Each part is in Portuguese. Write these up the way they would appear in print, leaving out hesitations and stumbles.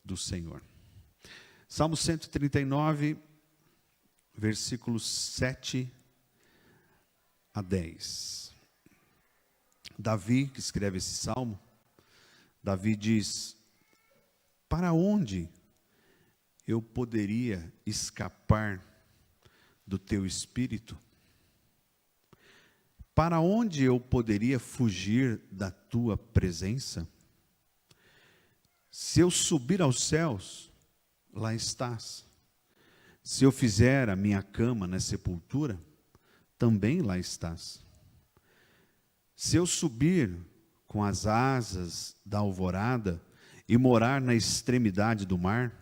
do Senhor. Salmo 139, versículos 7 a 10. Davi, que escreve esse salmo, Davi diz: para onde eu poderia escapar do teu espírito? Para onde eu poderia fugir da tua presença? Se eu subir aos céus, lá estás. Se eu fizer a minha cama na sepultura, também lá estás. Se eu subir com as asas da alvorada e morar na extremidade do mar,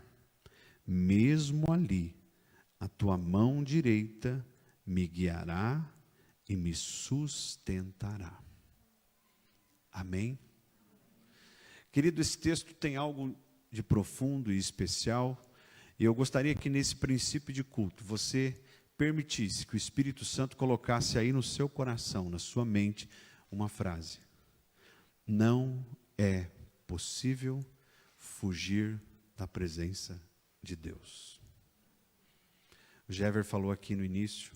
mesmo ali, a tua mão direita me guiará e me sustentará. Amém? Querido, esse texto tem algo de profundo e especial, e eu gostaria que nesse princípio de culto, você permitisse que o Espírito Santo colocasse aí no seu coração, na sua mente, uma frase: não é possível fugir da presença de Deus. O Jever falou aqui no início,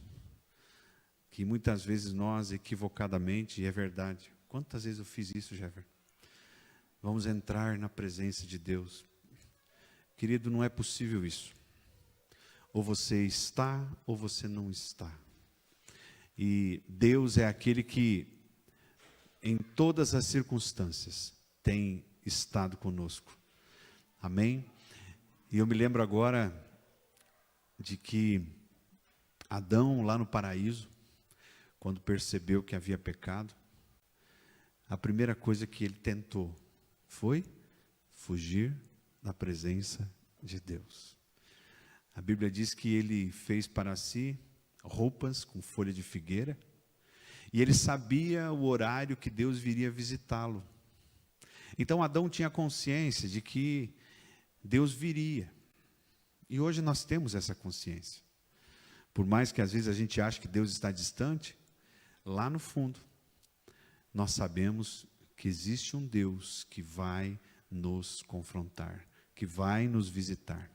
que muitas vezes nós equivocadamente, e é verdade, quantas vezes eu fiz isso, Jever? Vamos entrar na presença de Deus. Querido, não é possível isso. Ou você está, ou você não está. E Deus é aquele que, em todas as circunstâncias, tem estado conosco. Amém? E eu me lembro agora de que Adão, lá no paraíso, quando percebeu que havia pecado, a primeira coisa que ele tentou foi fugir da presença de Deus. A Bíblia diz que ele fez para si roupas com folha de figueira, e ele sabia o horário que Deus viria visitá-lo. Então Adão tinha consciência de que Deus viria. E hoje nós temos essa consciência. Por mais que às vezes a gente ache que Deus está distante, lá no fundo, nós sabemos que existe um Deus que vai nos confrontar, que vai nos visitar.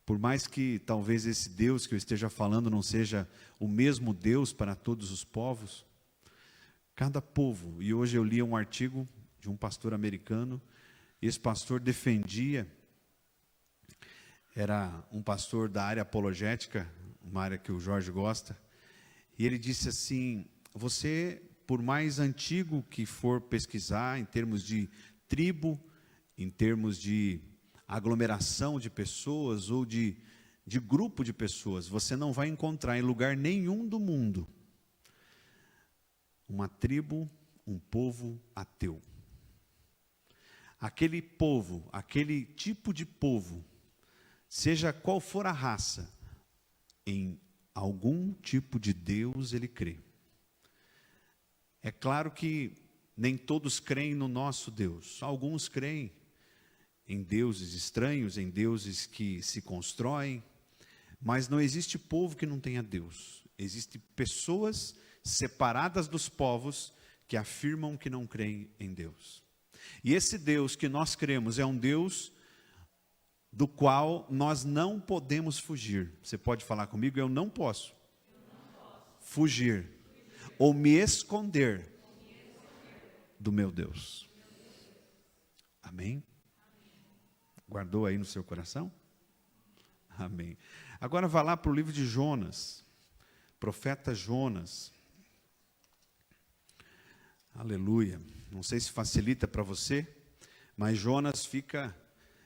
Por mais que talvez esse Deus que eu esteja falando não seja o mesmo Deus para todos os povos, cada povo, e hoje eu li um artigo de um pastor americano, esse pastor defendia, era um pastor da área apologética, uma área que o Jorge gosta, e ele disse assim: você, por mais antigo que for pesquisar, em termos de tribo, em termos de aglomeração de pessoas ou de grupo de pessoas, você não vai encontrar em lugar nenhum do mundo uma tribo, um povo ateu. Aquele povo, aquele tipo de povo, seja qual for a raça, em algum tipo de Deus ele crê. É claro que nem todos creem no nosso Deus, alguns creem em deuses estranhos, em deuses que se constroem, mas não existe povo que não tenha Deus. Existem pessoas separadas dos povos que afirmam que não creem em Deus. E esse Deus que nós cremos é um Deus do qual nós não podemos fugir. Você pode falar comigo? Eu não posso fugir ou me esconder do meu Deus. Amém? Guardou aí no seu coração? Amém. Agora vá lá para o livro de Jonas, profeta Jonas. Aleluia. Não sei se facilita para você, mas Jonas fica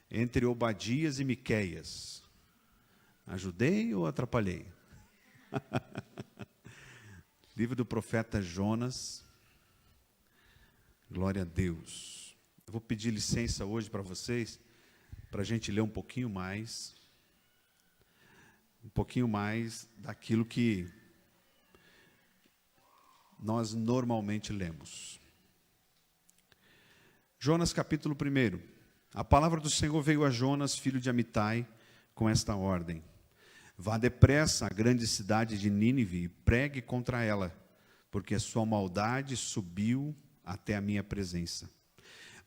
entre Obadias e Miqueias. Ajudei ou atrapalhei? Livro do profeta Jonas. Glória a Deus. Eu vou pedir licença hoje para vocês, para a gente ler um pouquinho mais daquilo que nós normalmente lemos. Jonas capítulo 1. A palavra do Senhor veio a Jonas, filho de Amitai, com esta ordem: vá depressa à grande cidade de Nínive e pregue contra ela, porque a sua maldade subiu até a minha presença.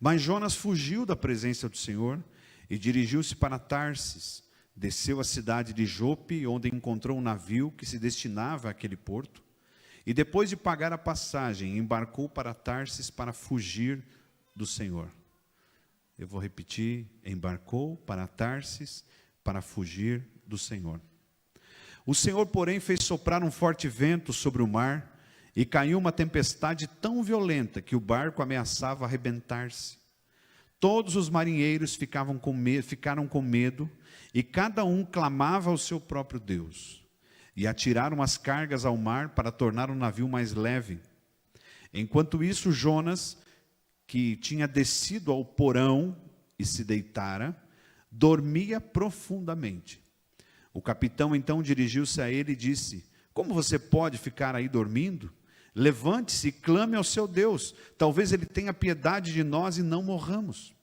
Mas Jonas fugiu da presença do Senhor e dirigiu-se para Tarsis. Desceu à cidade de Jope, onde encontrou um navio que se destinava àquele porto. E depois de pagar a passagem, embarcou para Tarsis para fugir do Senhor. Eu vou repetir: embarcou para Tarsis para fugir do Senhor. O Senhor, porém, fez soprar um forte vento sobre o mar, e caiu uma tempestade tão violenta que o barco ameaçava arrebentar-se. Todos os marinheiros ficaram com medo, e cada um clamava ao seu próprio Deus. E atiraram as cargas ao mar para tornar o navio mais leve. Enquanto isso, Jonas, que tinha descido ao porão e se deitara, dormia profundamente. O capitão então dirigiu-se a ele e disse: como você pode ficar aí dormindo? Levante-se e clame ao seu Deus, talvez ele tenha piedade de nós e não morramos.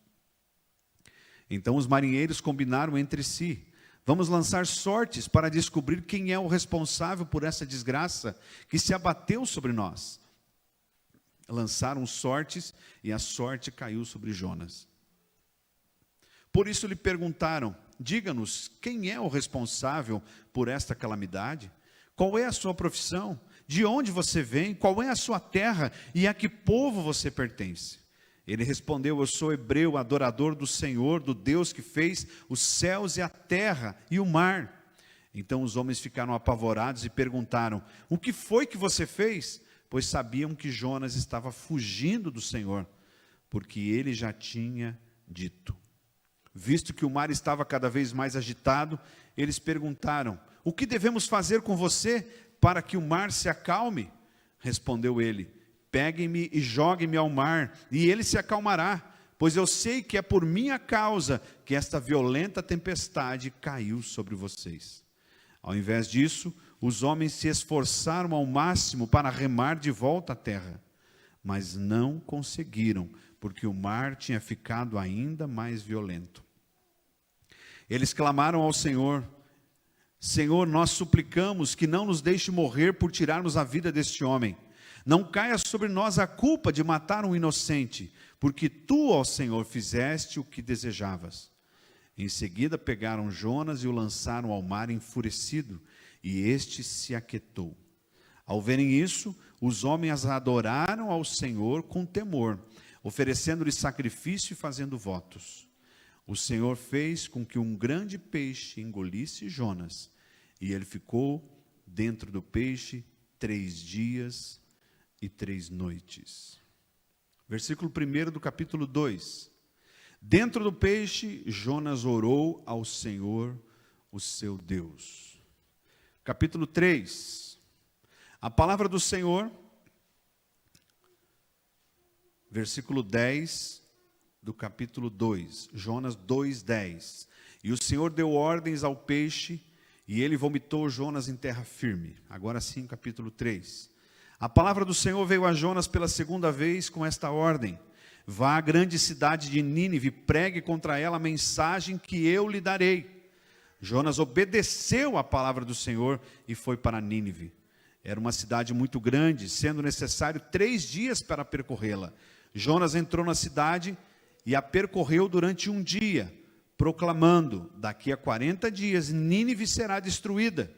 Então os marinheiros combinaram entre si: vamos lançar sortes para descobrir quem é o responsável por essa desgraça que se abateu sobre nós. Lançaram sortes e a sorte caiu sobre Jonas. Por isso lhe perguntaram: diga-nos, quem é o responsável por esta calamidade? Qual é a sua profissão? De onde você vem? Qual é a sua terra? E a que povo você pertence? Ele respondeu: eu sou hebreu, adorador do Senhor, do Deus que fez os céus e a terra e o mar. Então os homens ficaram apavorados e perguntaram: o que foi que você fez? Pois sabiam que Jonas estava fugindo do Senhor, porque ele já tinha dito. Visto que o mar estava cada vez mais agitado, eles perguntaram: o que devemos fazer com você para que o mar se acalme? Respondeu ele: peguem-me e joguem-me ao mar, e ele se acalmará, pois eu sei que é por minha causa que esta violenta tempestade caiu sobre vocês. Ao invés disso, os homens se esforçaram ao máximo para remar de volta à terra, mas não conseguiram, porque o mar tinha ficado ainda mais violento. Eles clamaram ao Senhor: Senhor, nós suplicamos que não nos deixe morrer por tirarmos a vida deste homem. Não caia sobre nós a culpa de matar um inocente, porque tu, ó Senhor, fizeste o que desejavas. Em seguida pegaram Jonas e o lançaram ao mar enfurecido, e este se aquietou. Ao verem isso, os homens adoraram ao Senhor com temor, oferecendo-lhe sacrifício e fazendo votos. O Senhor fez com que um grande peixe engolisse Jonas, e ele ficou dentro do peixe 3 dias e 3 noites. Versículo 1 do capítulo 2. Dentro do peixe, Jonas orou ao Senhor, o seu Deus. Capítulo 3. A palavra do Senhor, versículo 10 do capítulo 2, Jonas 2:10. E o Senhor deu ordens ao peixe, e ele vomitou Jonas em terra firme. Agora sim, capítulo 3. A palavra do Senhor veio a Jonas pela segunda vez com esta ordem: vá à grande cidade de Nínive, pregue contra ela a mensagem que eu lhe darei. Jonas obedeceu à palavra do Senhor e foi para Nínive. Era uma cidade muito grande, sendo necessário 3 dias para percorrê-la. Jonas entrou na cidade e a percorreu durante 1 dia, proclamando: daqui a 40 dias Nínive será destruída.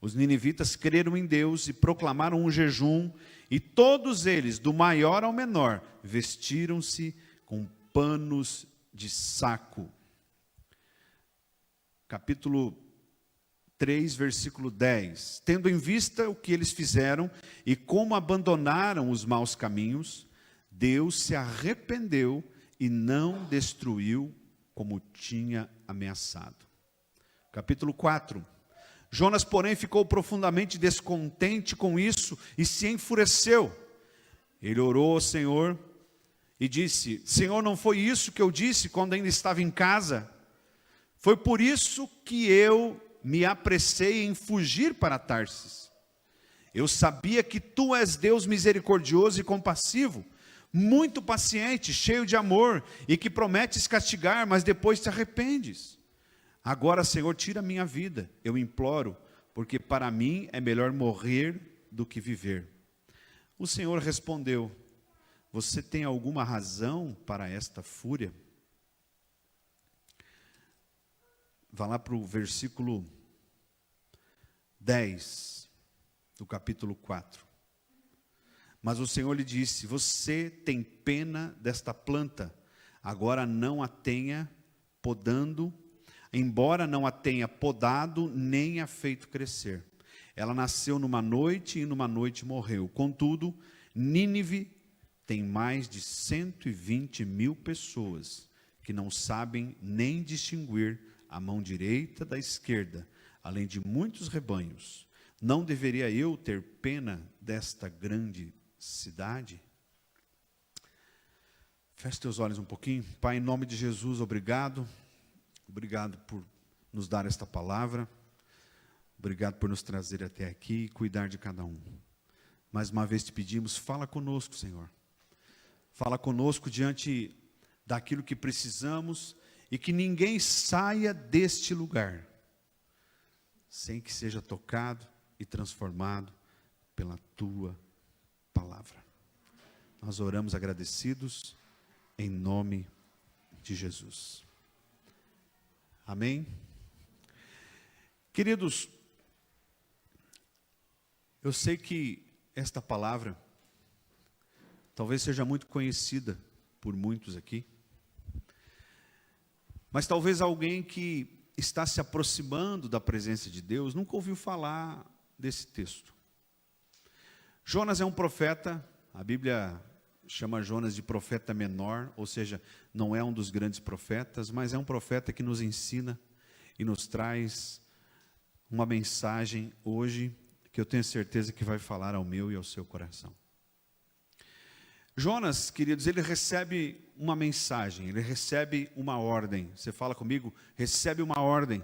Os ninivitas creram em Deus e proclamaram um jejum, e todos eles, do maior ao menor, vestiram-se com panos de saco. Capítulo 3, versículo 10. Tendo em vista o que eles fizeram e como abandonaram os maus caminhos, Deus se arrependeu e não destruiu como tinha ameaçado. Capítulo 4. Jonas, porém, ficou profundamente descontente com isso e se enfureceu. Ele orou ao Senhor e disse: Senhor, não foi isso que eu disse quando ainda estava em casa? Foi por isso que eu me apressei em fugir para Tarsis. Eu sabia que tu és Deus misericordioso e compassivo, muito paciente, cheio de amor, e que prometes castigar, mas depois te arrependes. Agora, Senhor, tira a minha vida, eu imploro, porque para mim é melhor morrer do que viver. O Senhor respondeu: você tem alguma razão para esta fúria? vá lá para o versículo 10 do capítulo 4. Mas o Senhor lhe disse: você tem pena desta planta, agora não a tenha podando, embora não a tenha podado, nem a feito crescer. Ela nasceu numa noite e numa noite morreu. Contudo, Nínive tem mais de 120.000 pessoas que não sabem nem distinguir a mão direita da esquerda, além de muitos rebanhos. Não deveria eu ter pena desta grande cidade? Feche teus olhos um pouquinho. Pai, em nome de Jesus, obrigado. Obrigado por nos dar esta palavra. Obrigado por nos trazer até aqui e cuidar de cada um. Mais uma vez te pedimos, fala conosco, Senhor. Fala conosco diante daquilo que precisamos e que ninguém saia deste lugar sem que seja tocado e transformado pela tua palavra. Nós oramos agradecidos em nome de Jesus. Amém? Queridos, eu sei que esta palavra talvez seja muito conhecida por muitos aqui, mas talvez alguém que está se aproximando da presença de Deus nunca ouviu falar desse texto. Jonas é um profeta, a Bíblia chama Jonas de profeta menor, ou seja, não é um dos grandes profetas, mas é um profeta que nos ensina e nos traz uma mensagem hoje que eu tenho certeza que vai falar ao meu e ao seu coração. Jonas, queridos, ele recebe uma mensagem, ele recebe uma ordem. Você fala comigo, recebe uma ordem.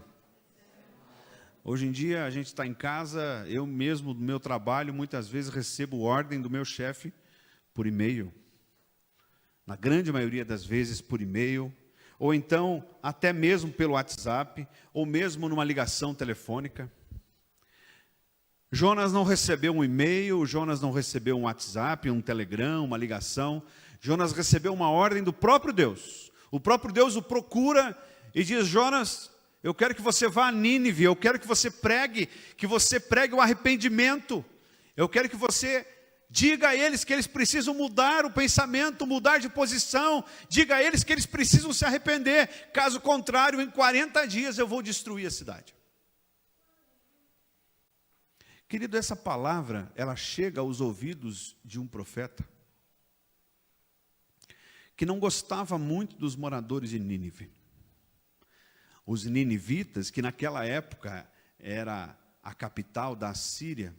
Hoje em dia a gente está em casa, eu mesmo do meu trabalho, muitas vezes recebo ordem do meu chefe por e-mail. Na grande maioria das vezes por e-mail, ou então até mesmo pelo WhatsApp, ou mesmo numa ligação telefônica. Jonas não recebeu um e-mail, Jonas não recebeu um WhatsApp, um Telegram, uma ligação. Jonas recebeu uma ordem do próprio Deus. O próprio Deus o procura e diz: Jonas, eu quero que você vá a Nínive, eu quero que você pregue o arrependimento. Eu quero que você diga a eles que eles precisam mudar o pensamento, mudar de posição. Diga a eles que eles precisam se arrepender. Caso contrário, em 40 dias eu vou destruir a cidade. Querido, essa palavra, ela chega aos ouvidos de um profeta que não gostava muito dos moradores de Nínive. Os ninivitas, que naquela época era a capital da Síria,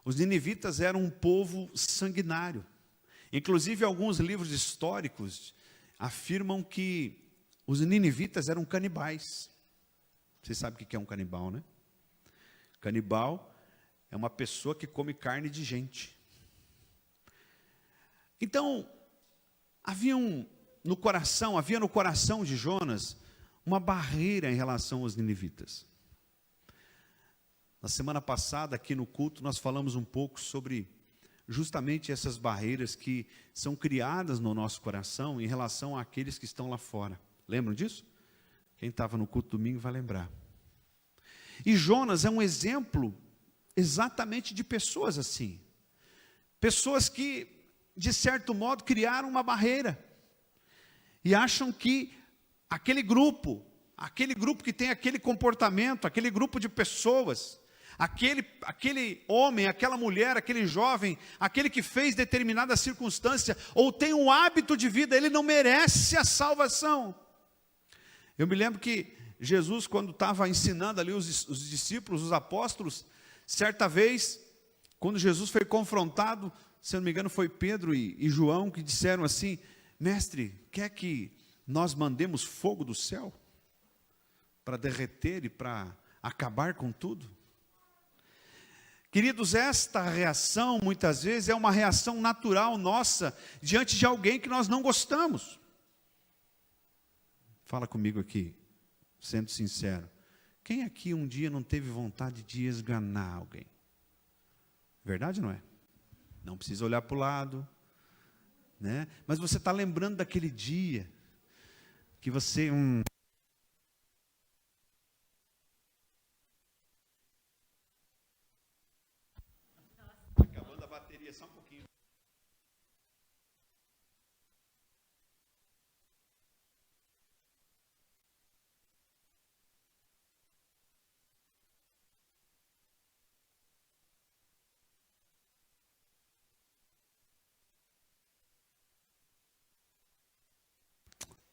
os ninivitas eram um povo sanguinário. Inclusive, alguns livros históricos afirmam que os ninivitas eram canibais. Você sabe o que é um canibal, né? Canibal é uma pessoa que come carne de gente. Então, havia no coração de Jonas uma barreira em relação aos ninivitas. Na semana passada, aqui no culto, nós falamos um pouco sobre justamente essas barreiras que são criadas no nosso coração em relação àqueles que estão lá fora. Lembram disso? Quem estava no culto domingo vai lembrar. E Jonas é um exemplo exatamente de pessoas assim. Pessoas que, de certo modo, criaram uma barreira. E acham que aquele grupo que tem aquele comportamento, aquele grupo de pessoas, aquele homem, aquela mulher, aquele jovem, aquele que fez determinada circunstância, ou tem um hábito de vida, ele não merece a salvação. Eu me lembro que Jesus, quando estava ensinando ali os discípulos, os apóstolos, certa vez, quando Jesus foi confrontado, se eu não me engano foi Pedro e João que disseram assim: mestre, quer que nós mandemos fogo do céu para derreter e para acabar com tudo? Queridos, esta reação muitas vezes é uma reação natural nossa diante de alguém que nós não gostamos. Fala comigo aqui, sendo sincero. Quem aqui um dia não teve vontade de esganar alguém? Verdade ou não é? Não precisa olhar para o lado, né? Mas você está lembrando daquele dia que você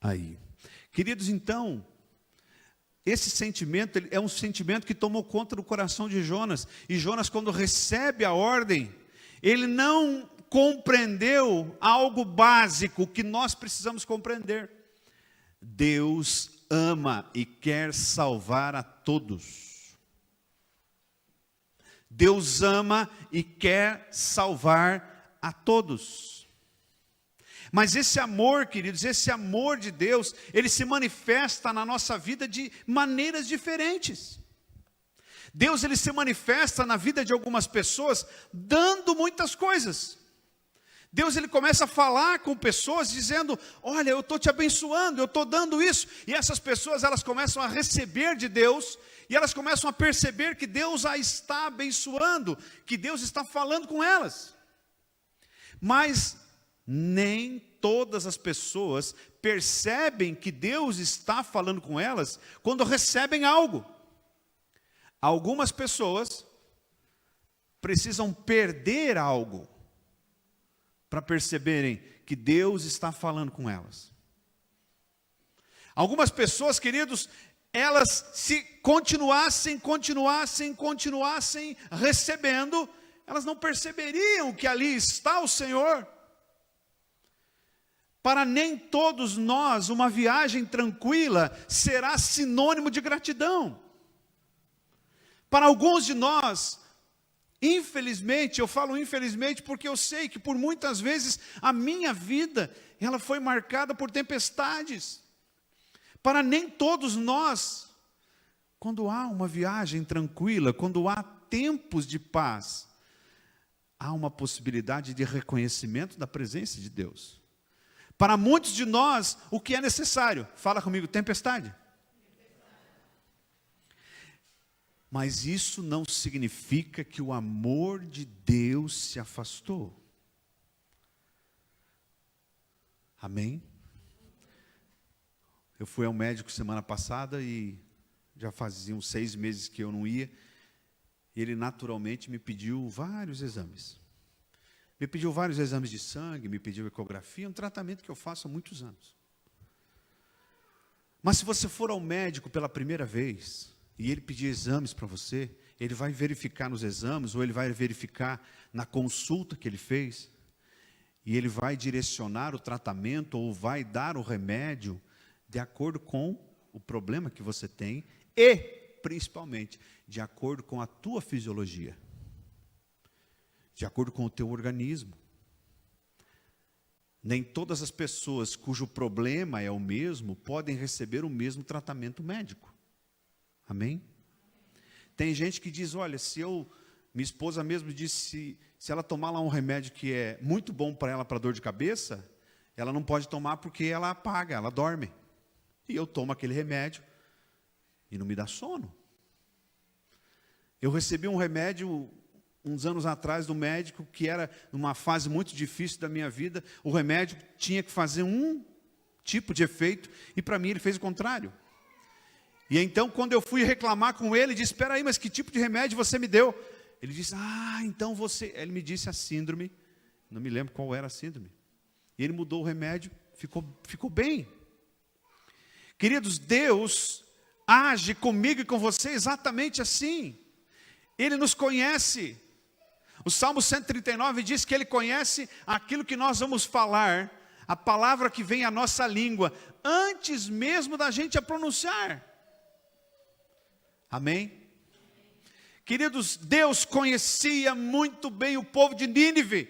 aí. Queridos, então, esse sentimento é um sentimento que tomou conta do coração de Jonas. E Jonas, quando recebe a ordem, ele não compreendeu algo básico que nós precisamos compreender. Deus ama e quer salvar a todos. Deus ama e quer salvar a todos. Mas esse amor, queridos, esse amor de Deus, ele se manifesta na nossa vida de maneiras diferentes. Deus, ele se manifesta na vida de algumas pessoas dando muitas coisas. Deus, ele começa a falar com pessoas dizendo: olha, eu estou te abençoando, eu estou dando isso. E essas pessoas, elas começam a receber de Deus, e elas começam a perceber que Deus a está abençoando, que Deus está falando com elas. Mas nem todas as pessoas percebem que Deus está falando com elas quando recebem algo. Algumas pessoas precisam perder algo para perceberem que Deus está falando com elas. Algumas pessoas, queridos, elas se continuassem recebendo, elas não perceberiam que ali está o Senhor. Para nem todos nós, uma viagem tranquila será sinônimo de gratidão. Para alguns de nós, infelizmente, eu falo infelizmente porque eu sei que por muitas vezes a minha vida, ela foi marcada por tempestades. Para nem todos nós, quando há uma viagem tranquila, quando há tempos de paz, há uma possibilidade de reconhecimento da presença de Deus. Para muitos de nós, o que é necessário? Fala comigo, tempestade. Mas isso não significa que o amor de Deus se afastou. Amém? Eu fui ao médico semana passada e já faziam 6 meses que eu não ia. E ele naturalmente me pediu vários exames. Me pediu vários exames de sangue, me pediu ecografia, um tratamento que eu faço há muitos anos. Mas se você for ao médico pela primeira vez, e ele pedir exames para você, ele vai verificar nos exames, ou ele vai verificar na consulta que ele fez, e ele vai direcionar o tratamento, ou vai dar o remédio, de acordo com o problema que você tem, e, principalmente, de acordo com a tua fisiologia. De acordo com o teu organismo. Nem todas as pessoas cujo problema é o mesmo, podem receber o mesmo tratamento médico. Amém? Tem gente que diz, olha, minha esposa mesmo disse, se ela tomar lá um remédio que é muito bom para ela, para dor de cabeça, ela não pode tomar porque ela apaga, ela dorme. E eu tomo aquele remédio e não me dá sono. Eu recebi um remédio uns anos atrás do médico, que era numa fase muito difícil da minha vida, o remédio tinha que fazer um tipo de efeito, e para mim ele fez o contrário. E então, quando eu fui reclamar com ele, disse, espera aí, mas que tipo de remédio você me deu? Ele disse, então você... Ele me disse a síndrome, não me lembro qual era a síndrome. E ele mudou o remédio, ficou bem. Queridos, Deus age comigo e com você exatamente assim. Ele nos conhece. O Salmo 139 diz que Ele conhece aquilo que nós vamos falar, a palavra que vem à nossa língua, antes mesmo da gente a pronunciar. Amém? Queridos, Deus conhecia muito bem o povo de Nínive.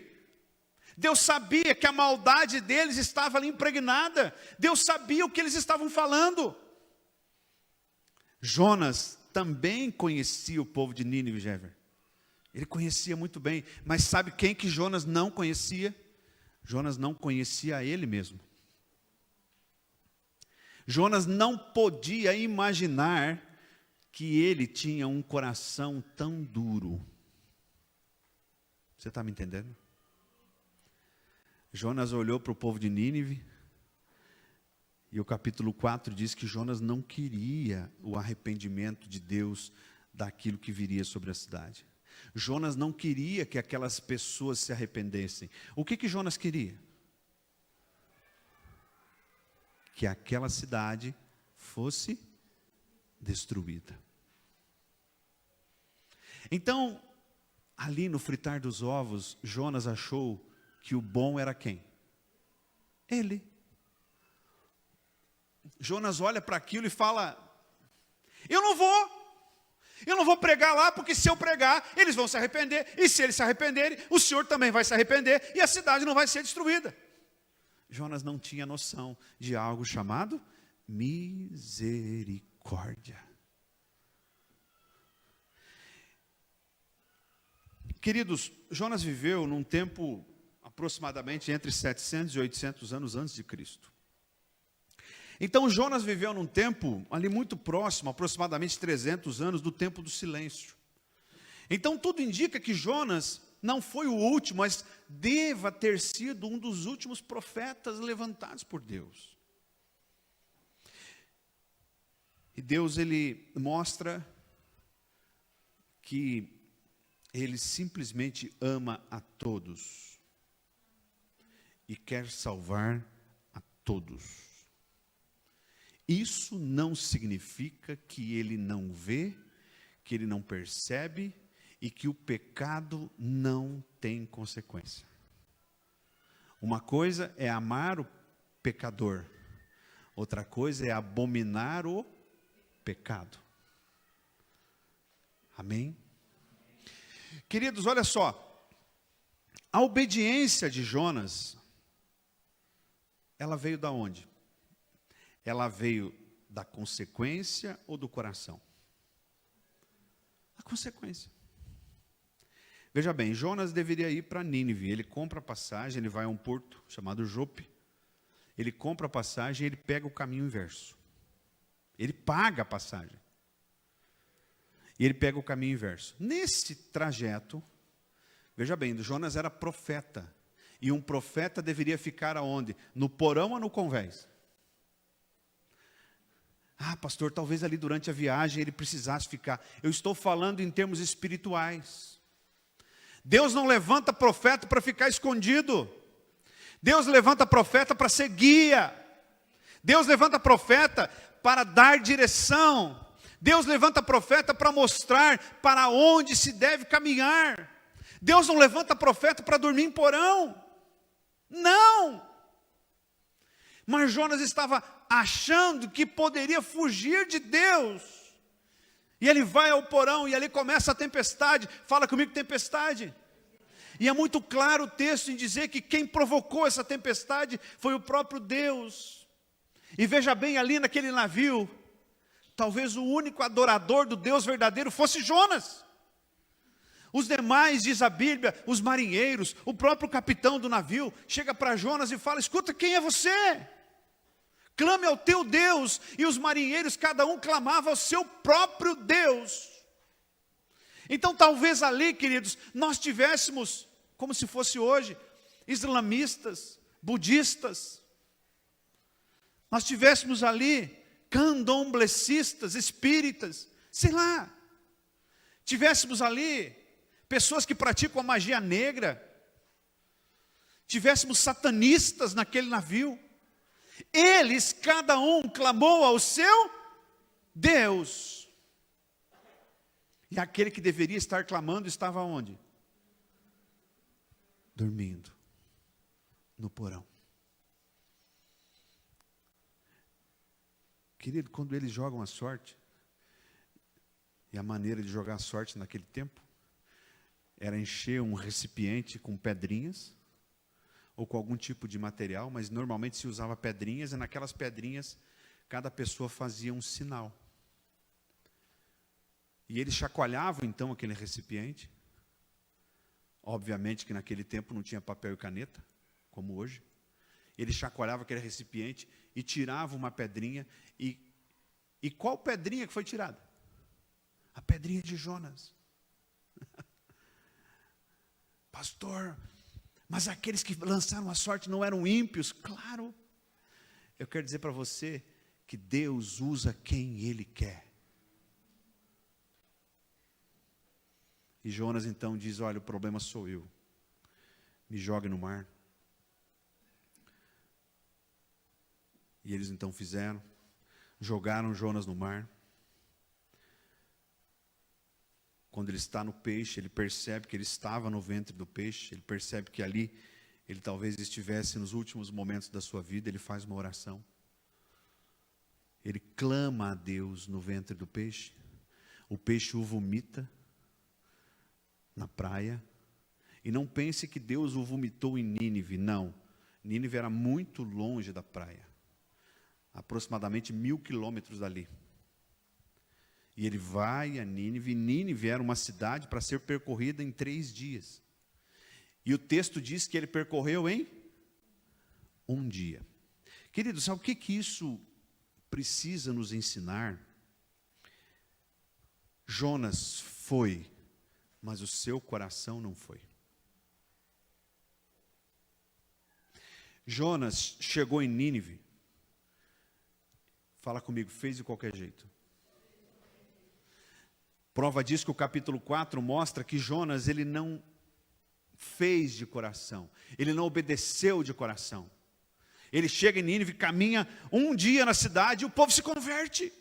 Deus sabia que a maldade deles estava ali impregnada. Deus sabia o que eles estavam falando. Jonas também conhecia o povo de Nínive, Jever. Ele conhecia muito bem, mas sabe quem que Jonas não conhecia? Jonas não conhecia a ele mesmo. Jonas não podia imaginar que ele tinha um coração tão duro. Você está me entendendo? Jonas olhou para o povo de Nínive, e o capítulo 4 diz que Jonas não queria o arrependimento de Deus daquilo que viria sobre a cidade. Jonas não queria que aquelas pessoas se arrependessem. O que Jonas queria? que aquela cidade fosse destruída. Então, ali no fritar dos ovos, Jonas achou que o bom era quem? Ele. Jonas olha para aquilo e fala: eu não vou pregar lá, porque se eu pregar, eles vão se arrepender, e se eles se arrependerem, o Senhor também vai se arrepender, e a cidade não vai ser destruída. Jonas não tinha noção de algo chamado misericórdia. Queridos, Jonas viveu num tempo aproximadamente entre 700 e 800 anos antes de Cristo. Então Jonas viveu num tempo ali muito próximo, aproximadamente 300 anos, do tempo do silêncio. Então tudo indica que Jonas não foi o último, mas deva ter sido um dos últimos profetas levantados por Deus. E Deus, ele mostra que ele simplesmente ama a todos e quer salvar a todos. Isso não significa que ele não vê, que ele não percebe e que o pecado não tem consequência. Uma coisa é amar o pecador, outra coisa é abominar o pecado. Amém? Queridos, olha só, a obediência de Jonas, ela veio da onde? Ela veio da consequência ou do coração? A consequência. Veja bem, Jonas deveria ir para Nínive. Ele compra a passagem, ele vai a um porto chamado Jope. Ele compra a passagem e ele pega o caminho inverso. Ele paga a passagem. E ele pega o caminho inverso. Nesse trajeto, veja bem, Jonas era profeta. E um profeta deveria ficar aonde? No porão ou no convés? Ah, pastor, talvez ali durante a viagem ele precisasse ficar. Eu estou falando em termos espirituais. Deus não levanta profeta para ficar escondido. Deus levanta profeta para ser guia. Deus levanta profeta para dar direção. Deus levanta profeta para mostrar para onde se deve caminhar. Deus não levanta profeta para dormir em porão. Não. Mas Jonas estava achando que poderia fugir de Deus. E ele vai ao porão e ali começa a tempestade. Fala comigo, tempestade. E é muito claro o texto em dizer que quem provocou essa tempestade foi o próprio Deus. E veja bem, ali naquele navio, talvez o único adorador do Deus verdadeiro fosse Jonas. Os demais, diz a Bíblia, os marinheiros, o próprio capitão do navio, chega para Jonas e fala: escuta, quem é você? Clame ao teu Deus. E os marinheiros, cada um clamava ao seu próprio Deus. Então talvez ali, queridos, nós tivéssemos, como se fosse hoje, islamistas, budistas. Nós tivéssemos ali candomblecistas, espíritas, sei lá. Tivéssemos ali pessoas que praticam a magia negra. Tivéssemos satanistas naquele navio. Eles, cada um, clamou ao seu Deus. E aquele que deveria estar clamando estava onde? Dormindo no porão. Querido, quando eles jogam a sorte, e a maneira de jogar a sorte naquele tempo era encher um recipiente com pedrinhas ou com algum tipo de material, mas normalmente se usava pedrinhas, e naquelas pedrinhas cada pessoa fazia um sinal. E eles chacoalhavam então aquele recipiente. Obviamente que naquele tempo não tinha papel e caneta, como hoje. Ele chacoalhava aquele recipiente e tirava uma pedrinha. E qual pedrinha que foi tirada? A pedrinha de Jonas. Pastor, mas aqueles que lançaram a sorte não eram ímpios? Claro. Eu quero dizer para você que Deus usa quem Ele quer. E Jonas então diz: olha, o problema sou eu. Me jogue no mar. E eles então fizeram, jogaram Jonas no mar. Quando ele está no peixe, ele percebe que ele estava no ventre do peixe, ele percebe que ali ele talvez estivesse nos últimos momentos da sua vida, ele faz uma oração. Ele clama a Deus no ventre do peixe, o peixe o vomita na praia, e não pense que Deus o vomitou em Nínive, não. Nínive era muito longe da praia, aproximadamente 1000 quilômetros dali. E ele vai a Nínive, e Nínive era uma cidade para ser percorrida em 3 dias. E o texto diz que ele percorreu em 1 dia. Queridos, sabe o que isso precisa nos ensinar? Jonas foi, mas o seu coração não foi. Jonas chegou em Nínive, fala comigo, fez de qualquer jeito. Prova disso que o capítulo 4 mostra que Jonas, ele não fez de coração, ele não obedeceu de coração. Ele chega em Nínive, caminha 1 dia na cidade e o povo se converte.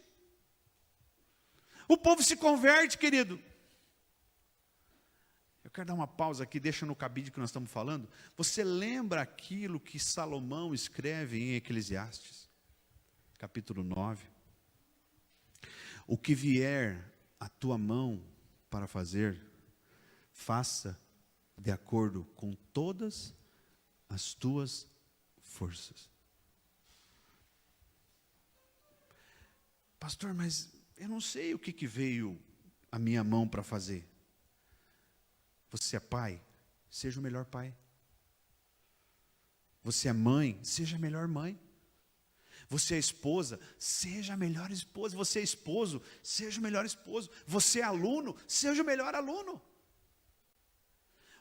O povo se converte, querido. Eu quero dar uma pausa aqui, deixa no cabide que nós estamos falando. Você lembra aquilo que Salomão escreve em Eclesiastes, capítulo 9? O que vier a tua mão para fazer, faça de acordo com todas as tuas forças. Pastor, mas eu não sei o que veio a minha mão para fazer. Você é pai? Seja o melhor pai. Você é mãe? Seja a melhor mãe. Você é esposa? Seja a melhor esposa. Você é esposo? Seja o melhor esposo. Você é aluno? Seja o melhor aluno.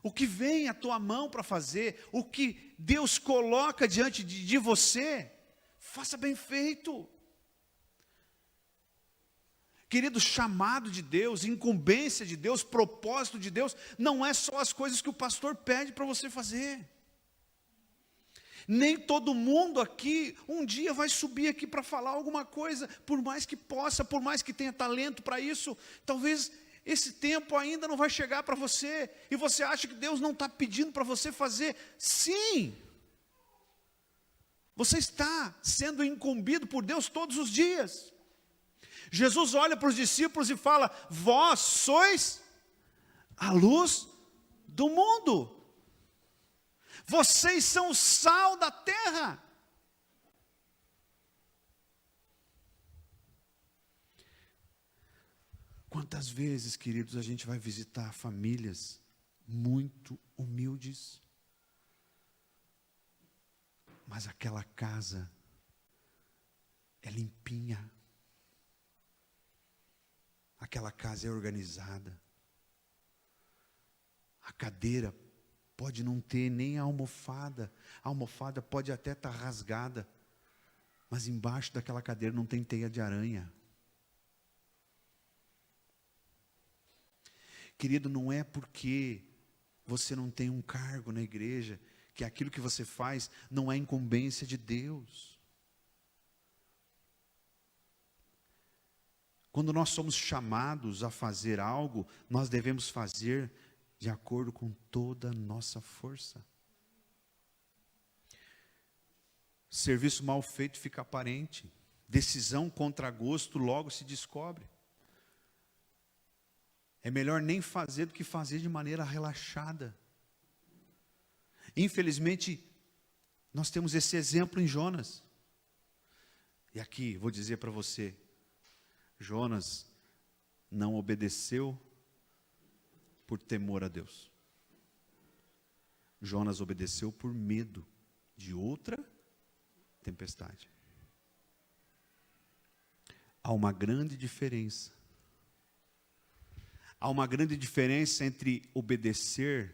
O que vem à tua mão para fazer, o que Deus coloca diante de você, faça bem feito. Querido, chamado de Deus, incumbência de Deus, propósito de Deus, não é só as coisas que o pastor pede para você fazer. Nem todo mundo aqui, um dia vai subir aqui para falar alguma coisa, por mais que possa, por mais que tenha talento para isso, talvez esse tempo ainda não vai chegar para você, e você acha que Deus não está pedindo para você fazer. Sim, você está sendo incumbido por Deus todos os dias. Jesus olha para os discípulos e fala: vós sois a luz do mundo. Vocês são o sal da terra. Quantas vezes, queridos, a gente vai visitar famílias muito humildes, mas aquela casa é limpinha. Aquela casa é organizada. A cadeira pode não ter nem a almofada pode até estar rasgada, mas embaixo daquela cadeira não tem teia de aranha. Querido, não é porque você não tem um cargo na igreja que aquilo que você faz não é incumbência de Deus. Quando nós somos chamados a fazer algo, nós devemos fazer de acordo com toda a nossa força. Serviço mal feito fica aparente. Decisão contra gosto logo se descobre. É melhor nem fazer do que fazer de maneira relaxada. Infelizmente, nós temos esse exemplo em Jonas. E aqui, vou dizer para você, Jonas não obedeceu por temor a Deus. Jonas obedeceu por medo de outra tempestade. Há uma grande diferença. Há uma grande diferença entre obedecer,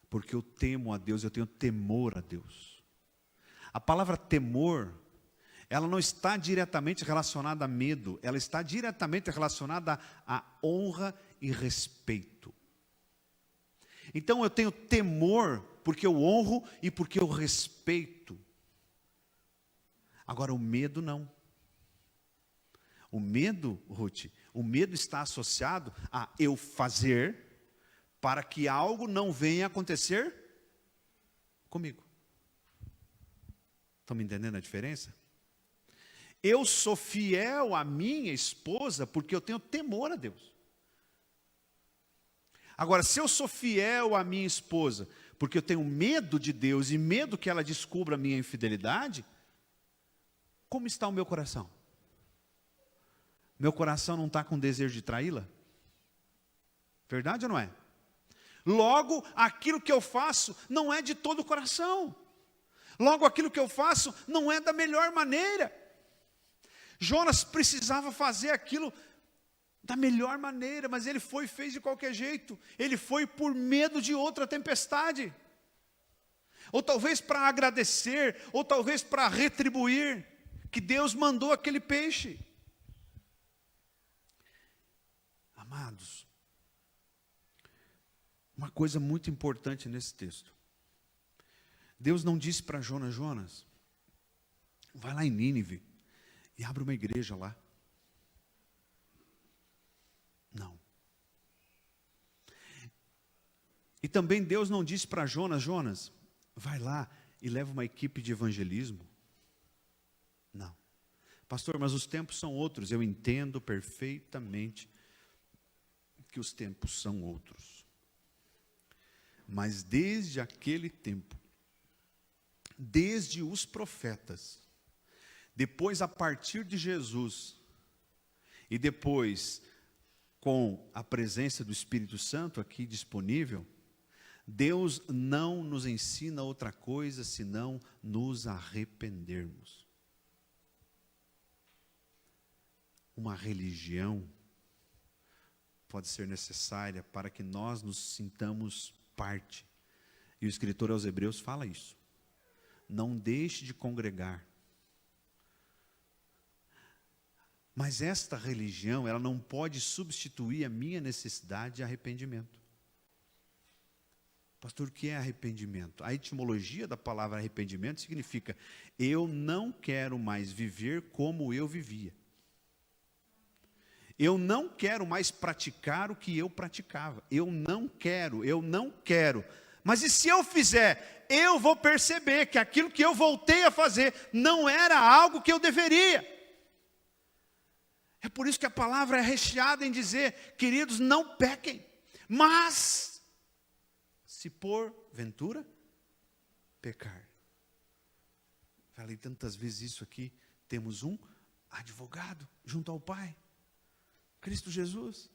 porque eu temo a Deus, eu tenho temor a Deus. A palavra temor, ela não está diretamente relacionada a medo, ela está diretamente relacionada a honra e respeito. Então eu tenho temor porque eu honro e porque eu respeito. Agora, o medo não. O medo, Ruth, o medo está associado a eu fazer para que algo não venha acontecer comigo. Estão me entendendo a diferença? Eu sou fiel à minha esposa porque eu tenho temor a Deus. Agora, se eu sou fiel à minha esposa porque eu tenho medo de Deus e medo que ela descubra a minha infidelidade, como está o meu coração? Meu coração não está com desejo de traí-la? Verdade ou não é? Logo, aquilo que eu faço não é de todo o coração. Logo, aquilo que eu faço não é da melhor maneira. Jonas precisava fazer aquilo da melhor maneira, mas ele foi e fez de qualquer jeito. Ele foi por medo de outra tempestade. Ou talvez para agradecer, ou talvez para retribuir, que Deus mandou aquele peixe. Amados, uma coisa muito importante nesse texto. Deus não disse para Jonas, Jonas, vai lá em Nínive e abre uma igreja lá. Não. E também Deus não disse para Jonas, Jonas, vai lá e leva uma equipe de evangelismo. Não. Pastor, mas os tempos são outros. Eu entendo perfeitamente que os tempos são outros. Mas desde aquele tempo, desde os profetas, depois a partir de Jesus, e depois com a presença do Espírito Santo aqui disponível, Deus não nos ensina outra coisa senão nos arrependermos. Uma religião pode ser necessária para que nós nos sintamos parte. E o escritor aos Hebreus fala isso. Não deixe de congregar. Mas esta religião, ela não pode substituir a minha necessidade de arrependimento. Pastor, o que é arrependimento? A etimologia da palavra arrependimento significa: eu não quero mais viver como eu vivia. Eu não quero mais praticar o que eu praticava. Eu não quero. Mas e se eu fizer? Eu vou perceber que aquilo que eu voltei a fazer não era algo que eu deveria. É por isso que a palavra é recheada em dizer, queridos, não pequem, mas se porventura pecar. Falei tantas vezes isso aqui, temos um advogado junto ao Pai, Cristo Jesus.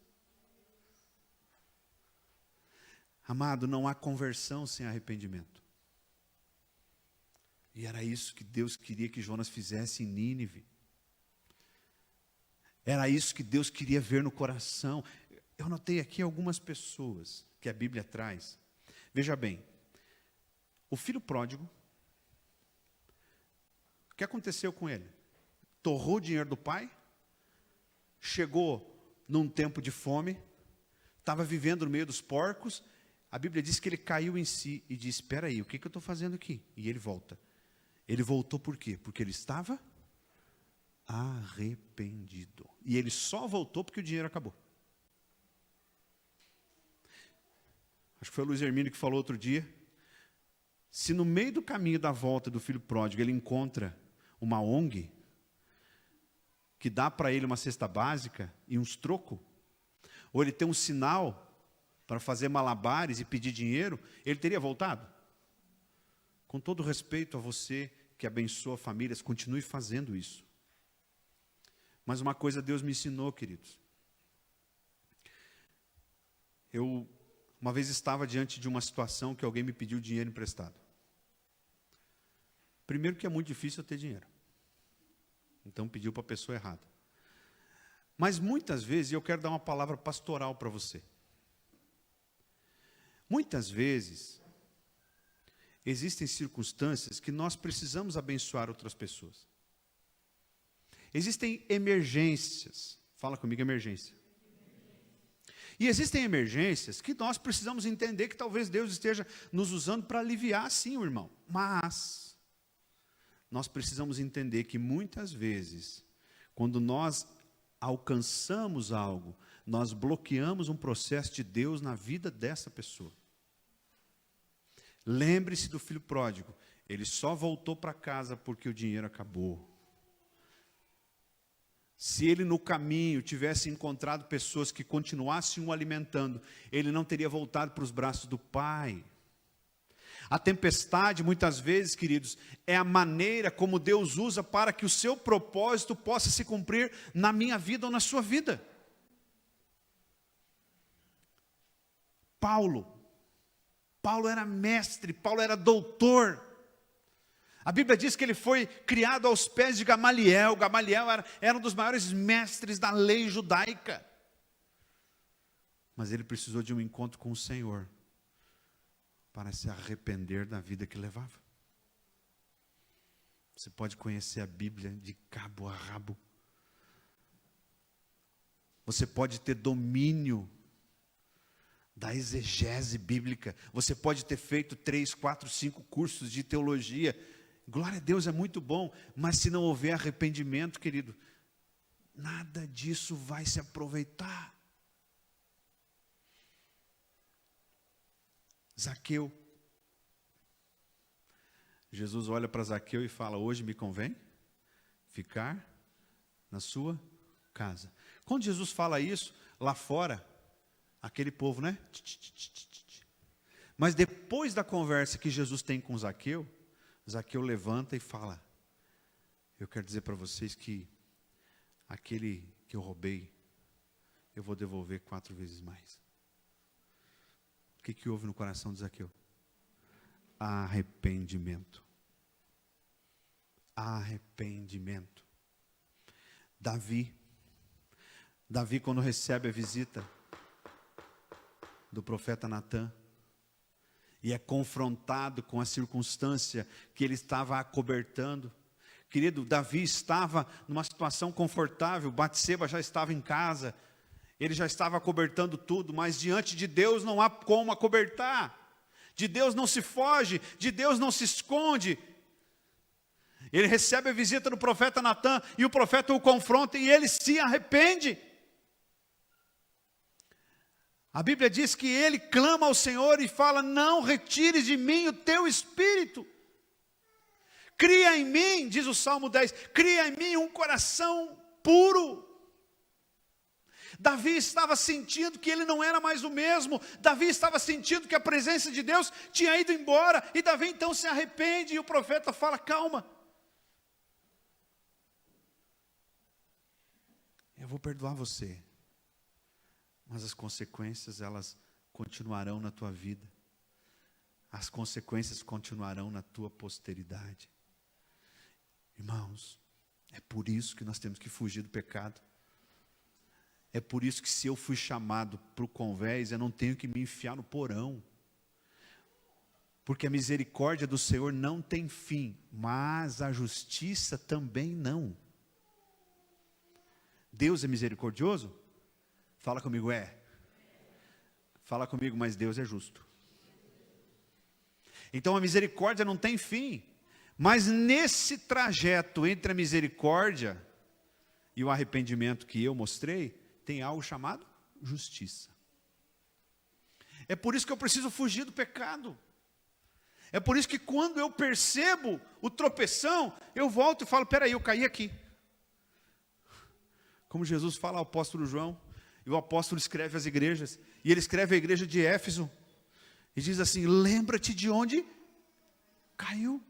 Amado, não há conversão sem arrependimento. E era isso que Deus queria que Jonas fizesse em Nínive. Era isso que Deus queria ver no coração. Eu notei aqui algumas pessoas que a Bíblia traz. Veja bem, o filho pródigo, o que aconteceu com ele? Torrou o dinheiro do pai, chegou num tempo de fome, estava vivendo no meio dos porcos. A Bíblia diz que ele caiu em si e disse, espera aí, o que eu estou fazendo aqui? E ele volta. Ele voltou por quê? Porque ele estava arrependido. E ele só voltou porque o dinheiro acabou. Acho que foi o Luiz Hermínio que falou outro dia. Se no meio do caminho da volta do filho pródigo ele encontra uma ONG que dá para ele uma cesta básica e uns trocos, ou ele tem um sinal para fazer malabares e pedir dinheiro, ele teria voltado? Com todo respeito a você que abençoa famílias, continue fazendo isso. Mas uma coisa Deus me ensinou, queridos. Eu uma vez estava diante de uma situação que alguém me pediu dinheiro emprestado. Primeiro que é muito difícil eu ter dinheiro. Então pediu para a pessoa errada. Mas muitas vezes, e eu quero dar uma palavra pastoral para você. Muitas vezes, existem circunstâncias que nós precisamos abençoar outras pessoas. Existem emergências. Fala comigo, emergência. E existem emergências que nós precisamos entender que talvez Deus esteja nos usando para aliviar, sim, o irmão. Mas nós precisamos entender que muitas vezes, quando nós alcançamos algo, nós bloqueamos um processo de Deus na vida dessa pessoa. Lembre-se do filho pródigo, ele só voltou para casa porque o dinheiro acabou. Se ele no caminho tivesse encontrado pessoas que continuassem o alimentando, ele não teria voltado para os braços do pai. A tempestade, muitas vezes, queridos, é a maneira como Deus usa para que o seu propósito possa se cumprir na minha vida ou na sua vida. Paulo era mestre, Paulo era doutor. A Bíblia diz que ele foi criado aos pés de Gamaliel. Gamaliel era um dos maiores mestres da lei judaica. Mas ele precisou de um encontro com o Senhor para se arrepender da vida que levava. Você pode conhecer a Bíblia de cabo a rabo. Você pode ter domínio da exegese bíblica. Você pode ter feito 3, 4, 5 cursos de teologia. Glória a Deus, é muito bom. Mas se não houver arrependimento, querido, nada disso vai se aproveitar. Zaqueu. Jesus olha para Zaqueu e fala: hoje me convém ficar na sua casa. Quando Jesus fala isso, lá fora, aquele povo, né? Mas depois da conversa que Jesus tem com Zaqueu, Zaqueu levanta e fala: eu quero dizer para vocês que aquele que eu roubei, eu vou devolver 4 vezes mais. O que houve no coração de Zaqueu? Arrependimento. Arrependimento. Davi, quando recebe a visita do profeta Natã, e é confrontado com a circunstância que ele estava acobertando. Querido, Davi estava numa situação confortável, Batseba já estava em casa, ele já estava acobertando tudo, mas diante de Deus não há como acobertar. De Deus não se foge, de Deus não se esconde. Ele recebe a visita do profeta Natã, e o profeta o confronta, e ele se arrepende. A Bíblia diz que ele clama ao Senhor e fala: não retires de mim o teu espírito. Cria em mim, diz o Salmo 10, cria em mim um coração puro. Davi estava sentindo que ele não era mais o mesmo. Davi estava sentindo que a presença de Deus tinha ido embora. E Davi então se arrepende, e o profeta fala: calma, eu vou perdoar você, mas as consequências, elas continuarão na tua vida. As consequências continuarão na tua posteridade. Irmãos, é por isso que nós temos que fugir do pecado. É por isso que, se eu fui chamado para o convés, eu não tenho que me enfiar no porão. Porque a misericórdia do Senhor não tem fim, mas a justiça também não. Deus é misericordioso? Fala comigo, é. Fala comigo, mas Deus é justo. Então a misericórdia não tem fim. Mas nesse trajeto entre a misericórdia e o arrependimento que eu mostrei, tem algo chamado justiça. É por isso que eu preciso fugir do pecado. É por isso que quando eu percebo o tropeção, eu volto e falo: peraí, eu caí aqui. Como Jesus fala ao apóstolo João, e o apóstolo escreve às igrejas, e ele escreve à igreja de Éfeso, e diz assim: lembra-te de onde caiu.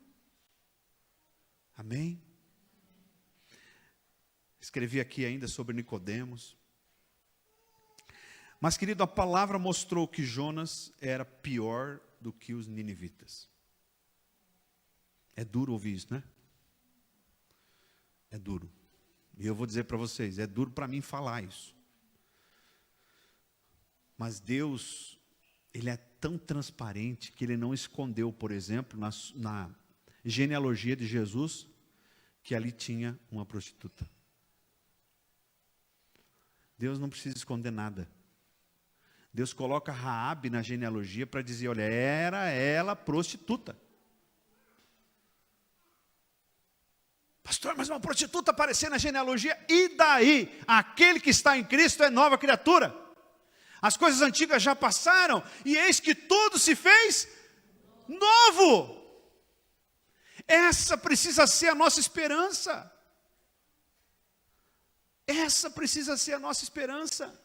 Amém? Escrevi aqui ainda sobre Nicodemos. Mas, querido, a palavra mostrou que Jonas era pior do que os ninivitas. É duro ouvir isso, né? É duro. E eu vou dizer para vocês, é duro para mim falar isso. Mas Deus, Ele é tão transparente que Ele não escondeu, por exemplo, na genealogia de Jesus, que ali tinha uma prostituta. Deus não precisa esconder nada. Deus coloca Raabe na genealogia para dizer: olha, era ela prostituta. Pastor, mas uma prostituta apareceu na genealogia, e daí? Aquele que está em Cristo é nova criatura. As coisas antigas já passaram, e eis que tudo se fez novo. Essa precisa ser a nossa esperança. Essa precisa ser a nossa esperança.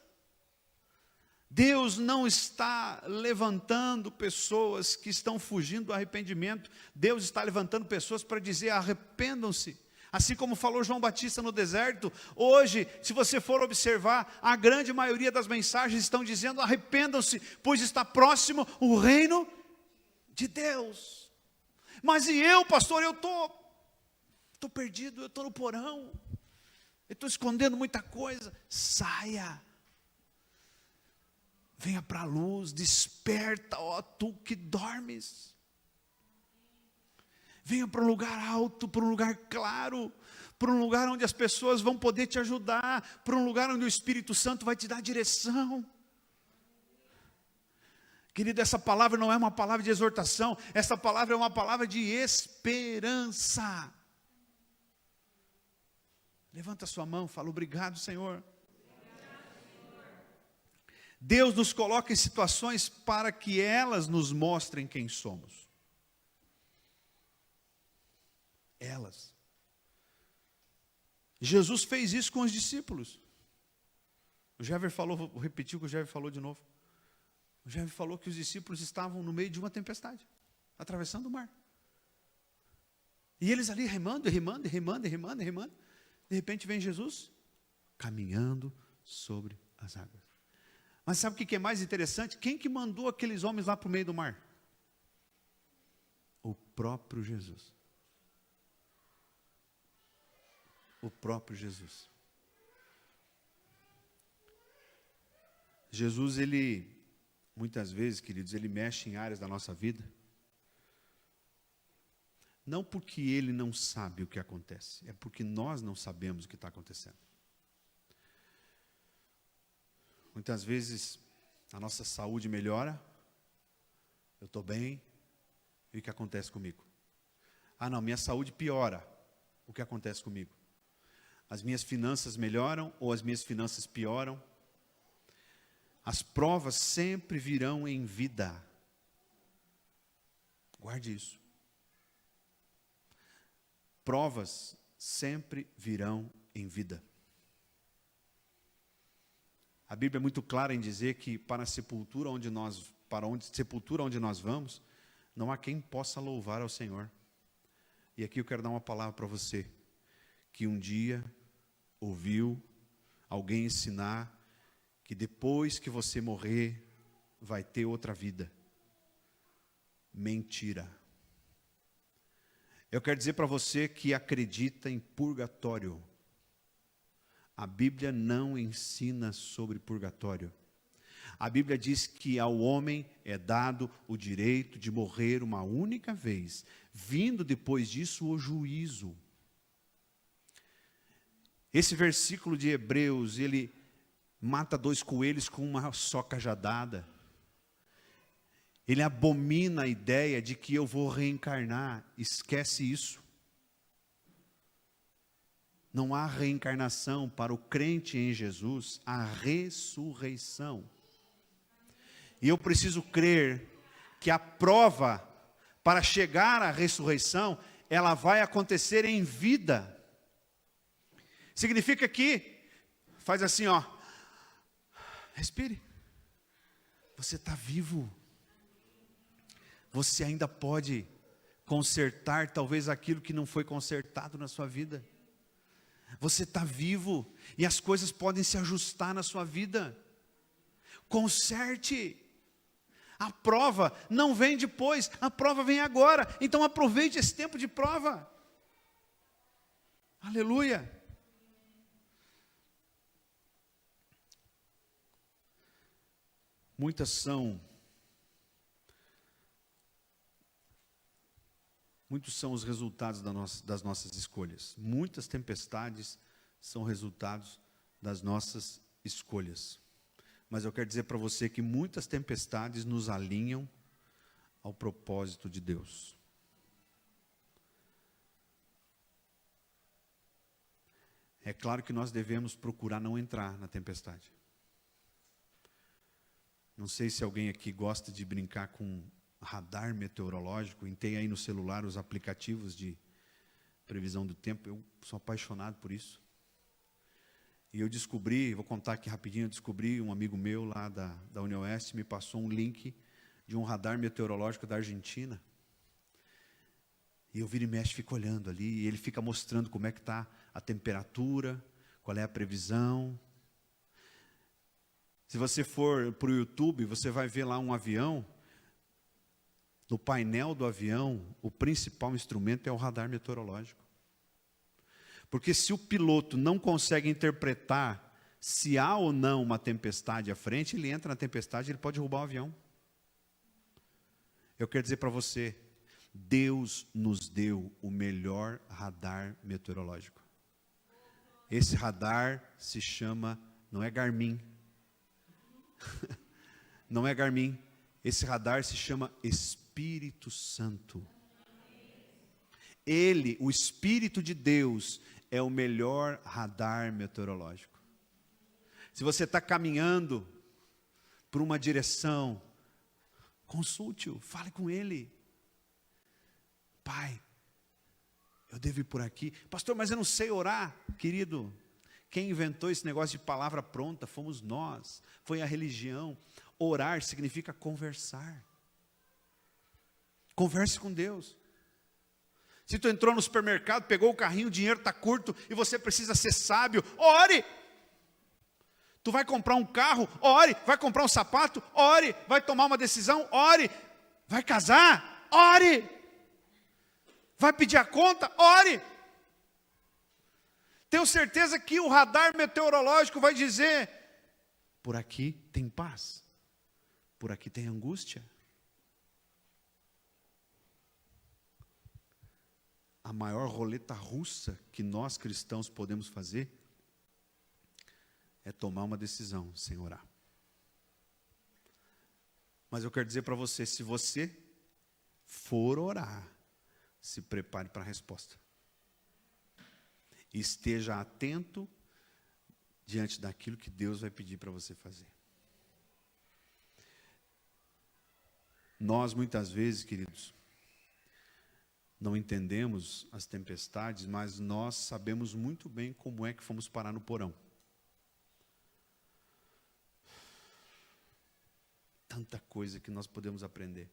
Deus não está levantando pessoas que estão fugindo do arrependimento. Deus está levantando pessoas para dizer: arrependam-se. Assim como falou João Batista no deserto, hoje, se você for observar, a grande maioria das mensagens estão dizendo: arrependam-se, pois está próximo o reino de Deus. Mas e eu, pastor, eu estou perdido, eu estou no porão, eu estou escondendo muita coisa. Saia, venha para a luz, desperta, ó tu que dormes. Venha para um lugar alto, para um lugar claro, para um lugar onde as pessoas vão poder te ajudar, para um lugar onde o Espírito Santo vai te dar direção. Querido, essa palavra não é uma palavra de exortação, essa palavra é uma palavra de esperança. Levanta a sua mão, fala: obrigado, Senhor. Deus nos coloca em situações para que elas nos mostrem quem somos. Elas. Jesus fez isso com os discípulos. O Jever falou, vou repetir o que o Jever falou de novo. O Jever falou que os discípulos estavam no meio de uma tempestade, atravessando o mar. E eles ali remando. De repente vem Jesus caminhando sobre as águas. Mas sabe o que é mais interessante? Quem que mandou aqueles homens lá para o meio do mar? O próprio Jesus. O próprio Jesus. Jesus, ele, muitas vezes, queridos, ele mexe em áreas da nossa vida. Não porque ele não sabe o que acontece, é porque nós não sabemos o que está acontecendo. Muitas vezes a nossa saúde melhora, eu estou bem, e o que acontece comigo? Ah não, minha saúde piora, o que acontece comigo? As minhas finanças melhoram ou as minhas finanças pioram? As provas sempre virão em vida. Guarde isso. Provas sempre virão em vida. A Bíblia é muito clara em dizer que para a sepultura onde nós vamos, não há quem possa louvar ao Senhor. E aqui eu quero dar uma palavra para você, que um dia ouviu alguém ensinar que depois que você morrer, vai ter outra vida. Mentira. Eu quero dizer para você que acredita em purgatório. A Bíblia não ensina sobre purgatório. A Bíblia diz que ao homem é dado o direito de morrer uma única vez, vindo depois disso o juízo. Esse versículo de Hebreus, ele mata 2 coelhos com uma só cajadada. Ele abomina a ideia de que eu vou reencarnar. Esquece isso. Não há reencarnação para o crente em Jesus, há ressurreição. E eu preciso crer que a prova para chegar à ressurreição, ela vai acontecer em vida. Significa que, faz assim, ó, respire. Você está vivo. Você ainda pode consertar talvez aquilo que não foi consertado na sua vida. Você está vivo e as coisas podem se ajustar na sua vida. Conserte. A prova não vem depois, a prova vem agora. Então aproveite esse tempo de prova. Aleluia. Muitos são os resultados das nossas escolhas. Muitas tempestades são resultados das nossas escolhas. Mas eu quero dizer para você que muitas tempestades nos alinham ao propósito de Deus. É claro que nós devemos procurar não entrar na tempestade. Não sei se alguém aqui gosta de brincar com radar meteorológico, e tem aí no celular os aplicativos de previsão do tempo. Eu sou apaixonado por isso. E eu descobri, vou contar aqui rapidinho, eu descobri, um amigo meu lá da UniOeste me passou um link de um radar meteorológico da Argentina. E eu viro e mexe, fico olhando ali, e ele fica mostrando como é que está a temperatura, qual é a previsão. Se você for para o YouTube, você vai ver lá um avião. No painel do avião, o principal instrumento é o radar meteorológico. Porque se o piloto não consegue interpretar se há ou não uma tempestade à frente, ele entra na tempestade e ele pode derrubar o avião. Eu quero dizer para você, Deus nos deu o melhor radar meteorológico. Esse radar se chama, não é Garmin. Não é Garmin. Esse radar se chama Espírito Santo. Ele, o Espírito de Deus, é o melhor radar meteorológico. Se você está caminhando por uma direção, consulte-o, fale com ele. Pai, eu devo ir por aqui. Pastor, mas eu não sei orar. Querido, quem inventou esse negócio de palavra pronta fomos nós. Foi a religião. Orar significa conversar. Converse com Deus. Se tu entrou no supermercado, pegou o carrinho, o dinheiro está curto e você precisa ser sábio, ore. Tu vai comprar um carro, ore. Vai comprar um sapato, ore. Vai tomar uma decisão, ore. Vai casar, ore. Vai pedir a conta, ore. Tenho certeza que o radar meteorológico vai dizer, por aqui tem paz, por aqui tem angústia. A maior roleta russa que nós cristãos podemos fazer é tomar uma decisão sem orar. Mas eu quero dizer para você, se você for orar, se prepare para a resposta. Esteja atento diante daquilo que Deus vai pedir para você fazer. Nós muitas vezes, queridos, não entendemos as tempestades, mas nós sabemos muito bem como é que fomos parar no porão. Tanta coisa que nós podemos aprender.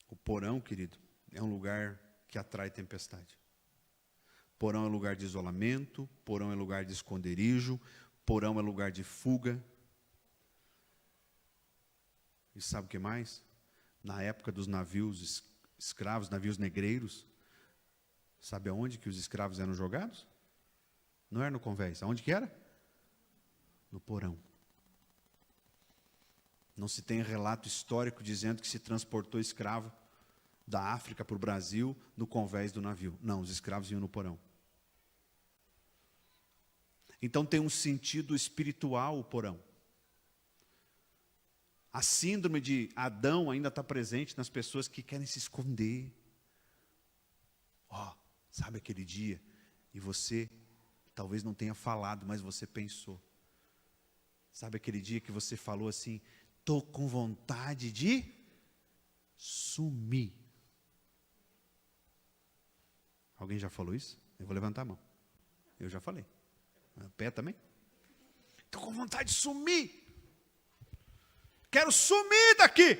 O porão, querido, é um lugar que atrai tempestade. Porão é lugar de isolamento, porão é lugar de esconderijo, porão é lugar de fuga. E sabe o que mais? Na época dos navios escravos, navios negreiros, sabe aonde que os escravos eram jogados? Não era no convés, aonde que era? No porão. Não se tem relato histórico dizendo que se transportou escravo da África para o Brasil no convés do navio. Não, os escravos iam no porão. Então tem um sentido espiritual o porão. A síndrome de Adão ainda está presente nas pessoas que querem se esconder. Sabe aquele dia? E você talvez não tenha falado, mas você pensou. Sabe aquele dia que você falou assim, estou com vontade de sumir. Alguém já falou isso? Eu vou levantar a mão. Eu já falei. A pé também? Estou com vontade de sumir. Quero sumir daqui.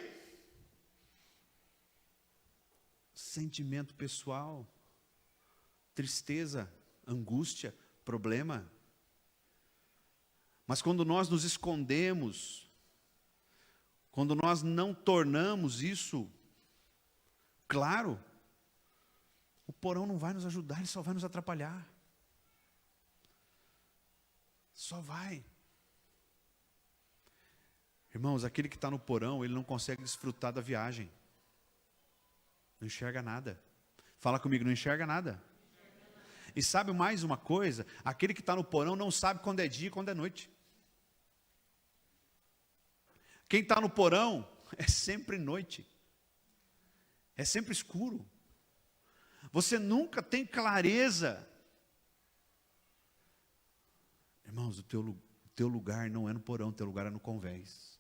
Sentimento pessoal, tristeza, angústia, problema. Mas quando nós nos escondemos, quando nós não tornamos isso claro, o porão não vai nos ajudar, ele só vai nos atrapalhar. Só vai. Irmãos, aquele que está no porão, ele não consegue desfrutar da viagem. Não enxerga nada. Fala comigo, não enxerga nada. E sabe mais uma coisa? Aquele que está no porão não sabe quando é dia e quando é noite. Quem está no porão é sempre noite. É sempre escuro. Você nunca tem clareza Irmãos, o teu lugar não é no porão, o teu lugar é no convés.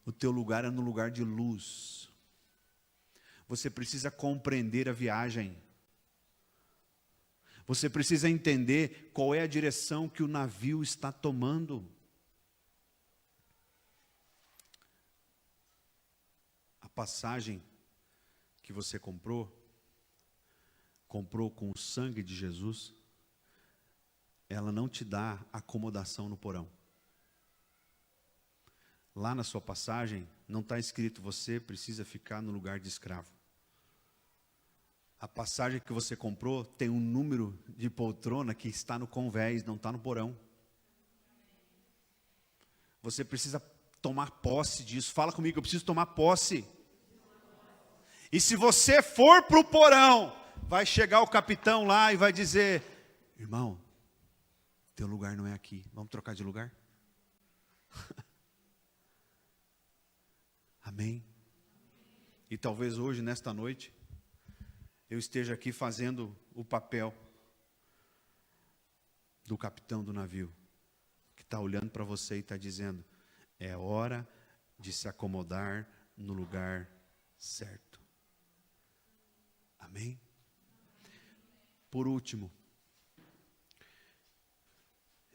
O teu lugar é no lugar de luz. Você precisa compreender a viagem. Você precisa entender qual é a direção que o navio está tomando. A passagem que você comprou com o sangue de Jesus, ela não te dá acomodação no porão. Lá na sua passagem, não está escrito, você precisa ficar no lugar de escravo. A passagem que você comprou tem um número de poltrona que está no convés, não está no porão. Você precisa tomar posse disso. Fala comigo, eu preciso tomar posse. E se você for para o porão, vai chegar o capitão lá e vai dizer, irmão, teu lugar não é aqui, vamos trocar de lugar? Amém? E talvez hoje, nesta noite, eu esteja aqui fazendo o papel do capitão do navio, que está olhando para você e está dizendo, é hora de se acomodar no lugar certo. Amém? Por último,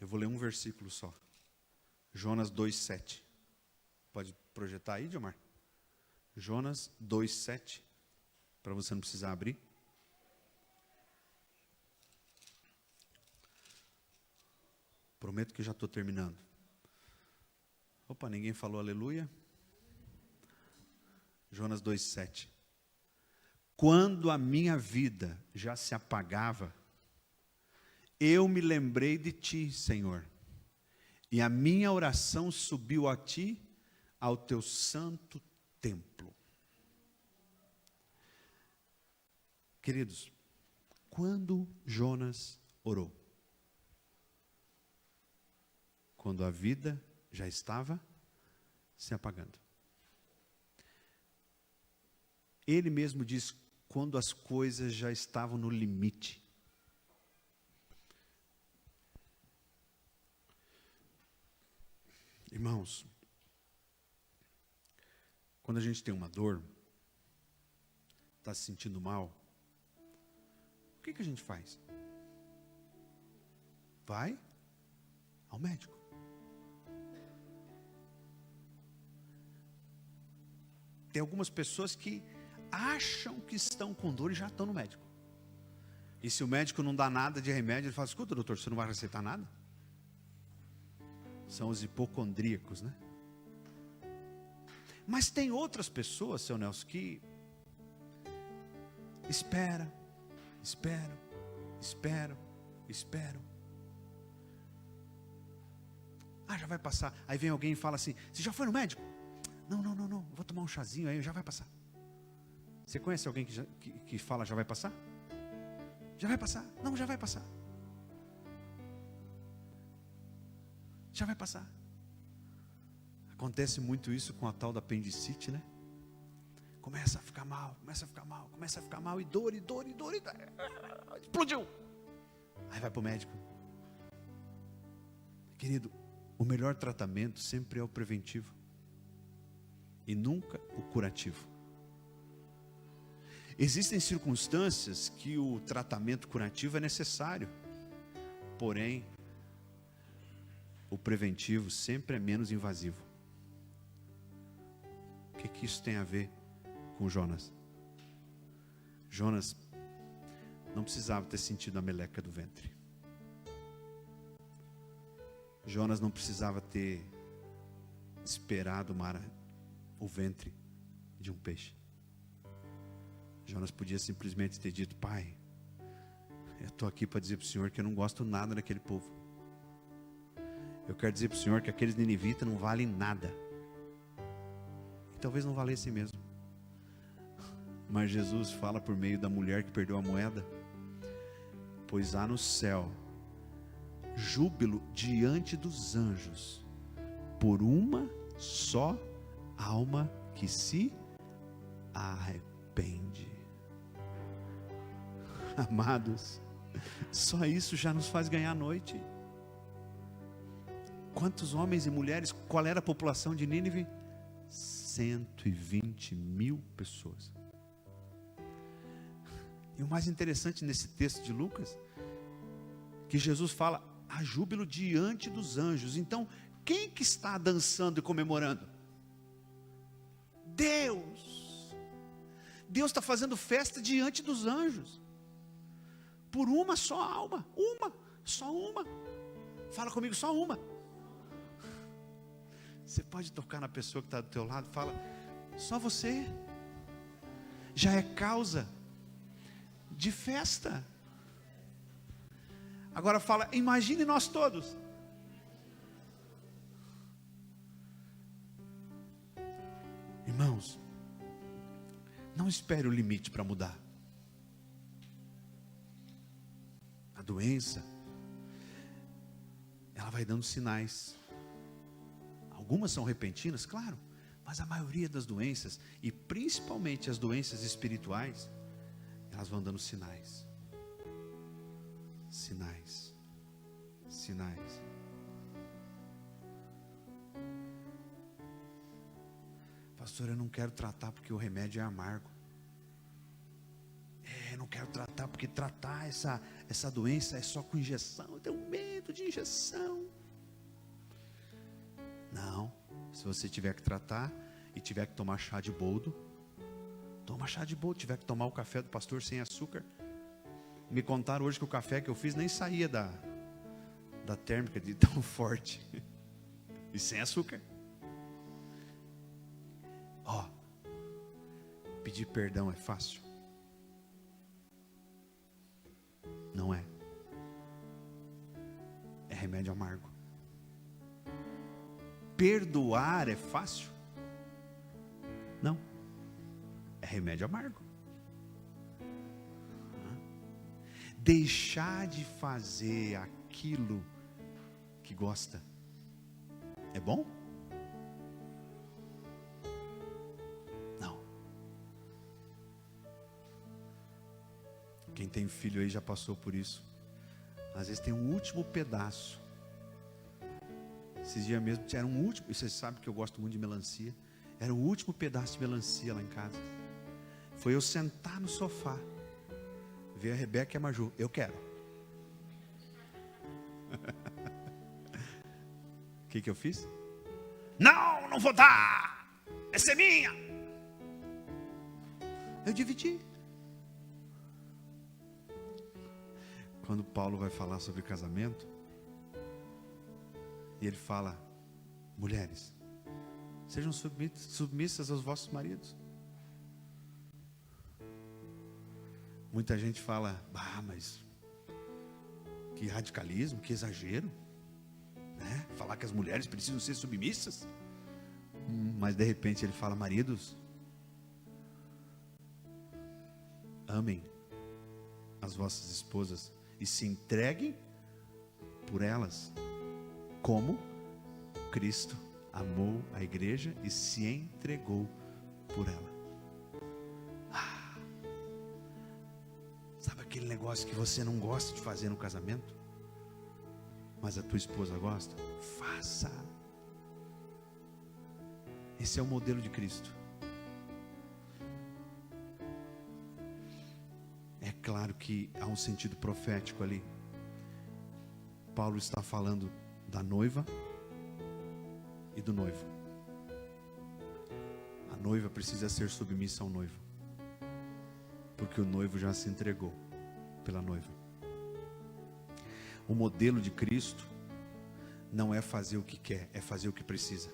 eu vou ler um versículo só. Jonas 2,7. Pode projetar aí, Diomar? Jonas 2,7. Para você não precisar abrir. Prometo que já estou terminando. Opa, ninguém falou aleluia? Jonas 2,7. Quando a minha vida já se apagava, eu me lembrei de ti, Senhor, e a minha oração subiu a ti, ao teu santo templo. Queridos, quando Jonas orou? Quando a vida já estava se apagando. Ele mesmo diz, quando as coisas já estavam no limite. Irmãos, quando a gente tem uma dor, está se sentindo mal, o que a gente faz? Vai ao médico. Tem algumas pessoas que acham que estão com dor e já estão no médico. E se o médico não dá nada de remédio, ele fala, escuta, doutor, você não vai receitar nada? São os hipocondríacos, né? Mas tem outras pessoas, seu Nelson, que esperam. Ah, já vai passar. Aí vem alguém e fala assim, você já foi no médico? Não, vou tomar um chazinho aí, já vai passar. Você conhece alguém que fala, já vai passar? Já vai passar. Não, já vai passar. Já vai passar. Acontece muito isso com a tal da apendicite, né? Começa a ficar mal, e dor, explodiu. Aí vai para o médico. Querido, o melhor tratamento sempre é o preventivo. E nunca o curativo. Existem circunstâncias que o tratamento curativo é necessário. Porém, o preventivo sempre é menos invasivo. O que isso tem a ver com Jonas? Jonas não precisava ter sentido a meleca do ventre. Jonas não precisava ter esperado o ventre de um peixe. Jonas podia simplesmente ter dito, pai, eu estou aqui para dizer para o Senhor que eu não gosto nada daquele povo. Eu quero dizer para o Senhor que aqueles ninivitas não valem nada. E talvez não valessem mesmo. Mas Jesus fala por meio da mulher que perdeu a moeda, pois há no céu júbilo diante dos anjos por uma só alma que se arrepende. Amados, só isso já nos faz ganhar a noite. Quantos homens e mulheres? Qual era a população de Nínive? 120 mil pessoas. E o mais interessante nesse texto de Lucas, que Jesus fala, há júbilo diante dos anjos. Então, quem que está dançando e comemorando? Deus. Deus está fazendo festa diante dos anjos. Por uma só alma. Só uma. Fala comigo, só uma. Você pode tocar na pessoa que está do teu lado, fala, só você já é causa de festa. Agora fala, imagine nós todos. Irmãos, não espere o limite para mudar. A doença, ela vai dando sinais. Algumas são repentinas, claro, mas a maioria das doenças, e principalmente as doenças espirituais, elas vão dando sinais. Sinais. Pastor, eu não quero tratar porque o remédio é amargo. Eu não quero tratar porque tratar essa doença é só com injeção. Eu tenho medo de injeção. Não, se você tiver que tratar e tiver que tomar chá de boldo, toma chá de boldo. Tiver que tomar o café do pastor sem açúcar. Me contaram hoje que o café que eu fiz nem saía da térmica de tão forte. E sem açúcar. Pedir perdão é fácil? Não é. É remédio amargo. Perdoar é fácil? Não. É remédio amargo. Deixar de fazer aquilo que gosta é bom? Não. Quem tem filho aí já passou por isso. Às vezes tem um último pedaço. Esses dias mesmo era um último. E vocês sabem que eu gosto muito de melancia. Era o último pedaço de melancia lá em casa. Foi eu sentar no sofá, ver a Rebeca e a Maju. Eu quero. O que eu fiz? Não vou dar. Essa é minha. Eu dividi. Quando Paulo vai falar sobre casamento, e ele fala, mulheres, sejam submissas aos vossos maridos. Muita gente fala, mas que radicalismo, que exagero, né? Falar que as mulheres precisam ser submissas. Mas de repente ele fala, maridos, amem as vossas esposas e se entreguem por elas, como Cristo amou a igreja e se entregou por ela. Sabe aquele negócio que você não gosta de fazer no casamento, mas a tua esposa gosta? Faça. Esse é o modelo de Cristo. É claro que há um sentido profético ali. Paulo está falando da noiva e do noivo. A noiva precisa ser submissa ao noivo, porque o noivo já se entregou pela noiva. O modelo de Cristo não é fazer o que quer, é fazer o que precisa.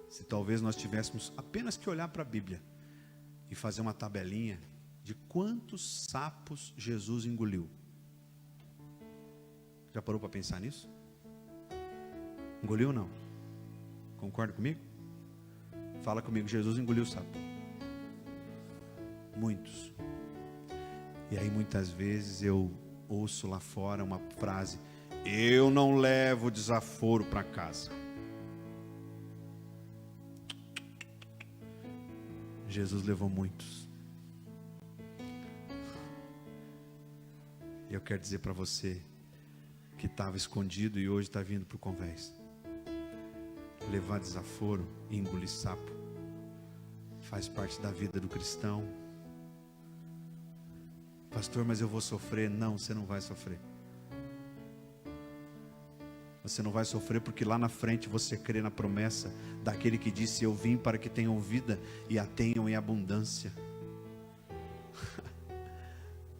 Se talvez nós tivéssemos apenas que olhar para a Bíblia e fazer uma tabelinha de quantos sapos Jesus engoliu. Já parou para pensar nisso? Engoliu ou não? Concorda comigo? Fala comigo, Jesus engoliu sapo. Muitos. E aí muitas vezes eu ouço lá fora uma frase: eu não levo desaforo para casa. Jesus levou muitos. Eu quero dizer para você que estava escondido e hoje está vindo para o convés. Levar desaforo e engolir sapo faz parte da vida do cristão. Pastor, mas eu vou sofrer. Não, você não vai sofrer. Você não vai sofrer porque lá na frente você crê na promessa daquele que disse: eu vim para que tenham vida e a tenham em abundância.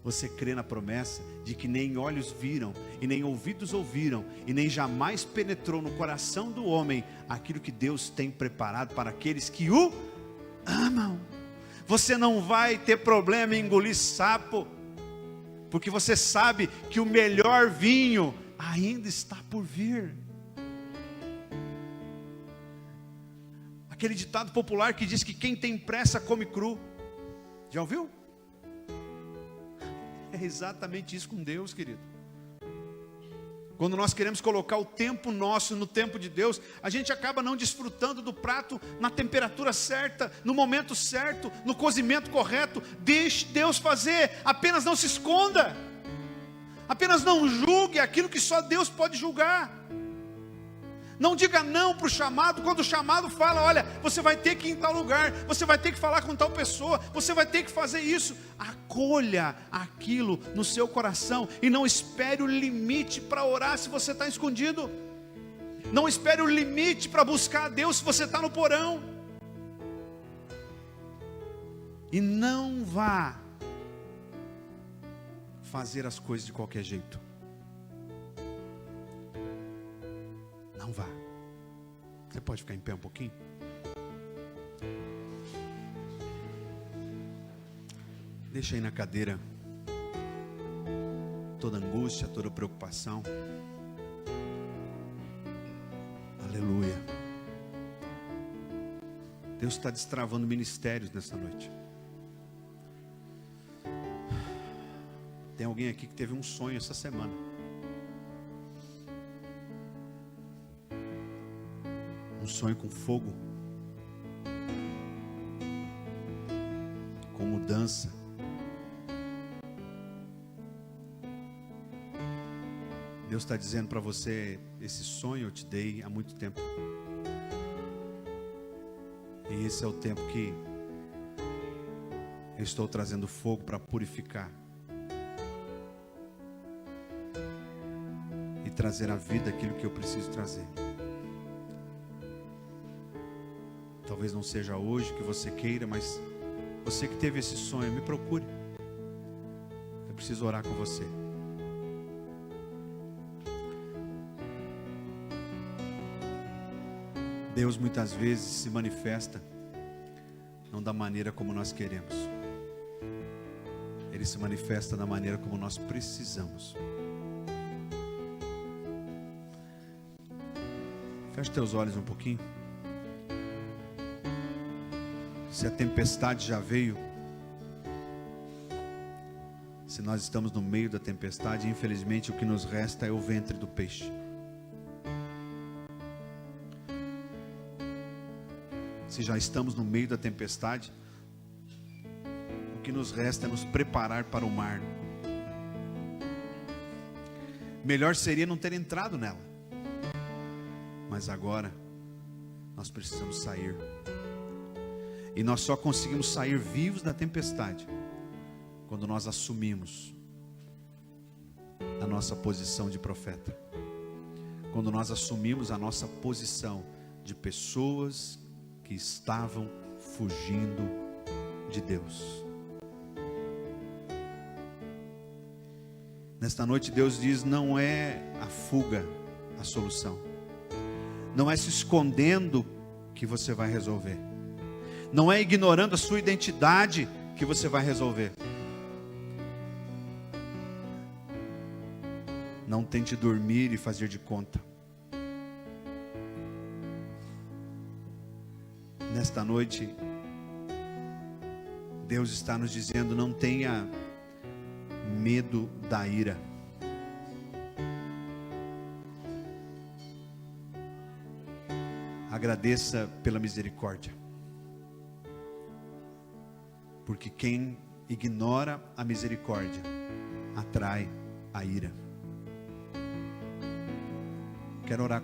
Você crê na promessa de que nem olhos viram, e nem ouvidos ouviram, e nem jamais penetrou no coração do homem aquilo que Deus tem preparado para aqueles que o amam. Você não vai ter problema em engolir sapo, porque você sabe que o melhor vinho ainda está por vir. Aquele ditado popular que diz que quem tem pressa come cru. Já ouviu? É exatamente isso com Deus, querido. Quando nós queremos colocar o tempo nosso no tempo de Deus, a gente acaba não desfrutando do prato na temperatura certa, no momento certo, no cozimento correto. Deixe Deus fazer, apenas não se esconda, apenas não julgue aquilo que só Deus pode julgar. Não diga não para o chamado, quando o chamado fala: olha, você vai ter que ir em tal lugar, você vai ter que falar com tal pessoa, você vai ter que fazer isso. Acolha aquilo no seu coração e não espere o limite para orar se você está escondido. Não espere o limite para buscar a Deus se você está no porão. E não vá fazer as coisas de qualquer jeito. Não vá. Você pode ficar em pé um pouquinho? Deixa aí na cadeira toda angústia, toda preocupação. Aleluia. Deus está destravando ministérios nessa noite. Tem alguém aqui que teve um sonho essa semana. Um sonho com fogo, com mudança. Deus está dizendo para você: esse sonho eu te dei há muito tempo. E esse é o tempo que eu estou trazendo fogo para purificar e trazer à vida aquilo que eu preciso trazer. Talvez não seja hoje que você queira, mas você que teve esse sonho, me procure. Eu preciso orar com você. Deus muitas vezes se manifesta não da maneira como nós queremos. Ele se manifesta da maneira como nós precisamos. Feche teus olhos um pouquinho. Se a tempestade já veio, se nós estamos no meio da tempestade, infelizmente o que nos resta é o ventre do peixe. Se já estamos no meio da tempestade, o que nos resta é nos preparar para o mar. Melhor seria não ter entrado nela, mas agora nós precisamos sair. E nós só conseguimos sair vivos da tempestade quando nós assumimos a nossa posição de profeta. Quando nós assumimos a nossa posição de pessoas que estavam fugindo de Deus. Nesta noite Deus diz: não é a fuga a solução. Não é se escondendo que você vai resolver. Não é ignorando a sua identidade que você vai resolver. Não tente dormir e fazer de conta. Nesta noite, Deus está nos dizendo: não tenha medo da ira. Agradeça pela misericórdia. Porque quem ignora a misericórdia atrai a ira. Quero orar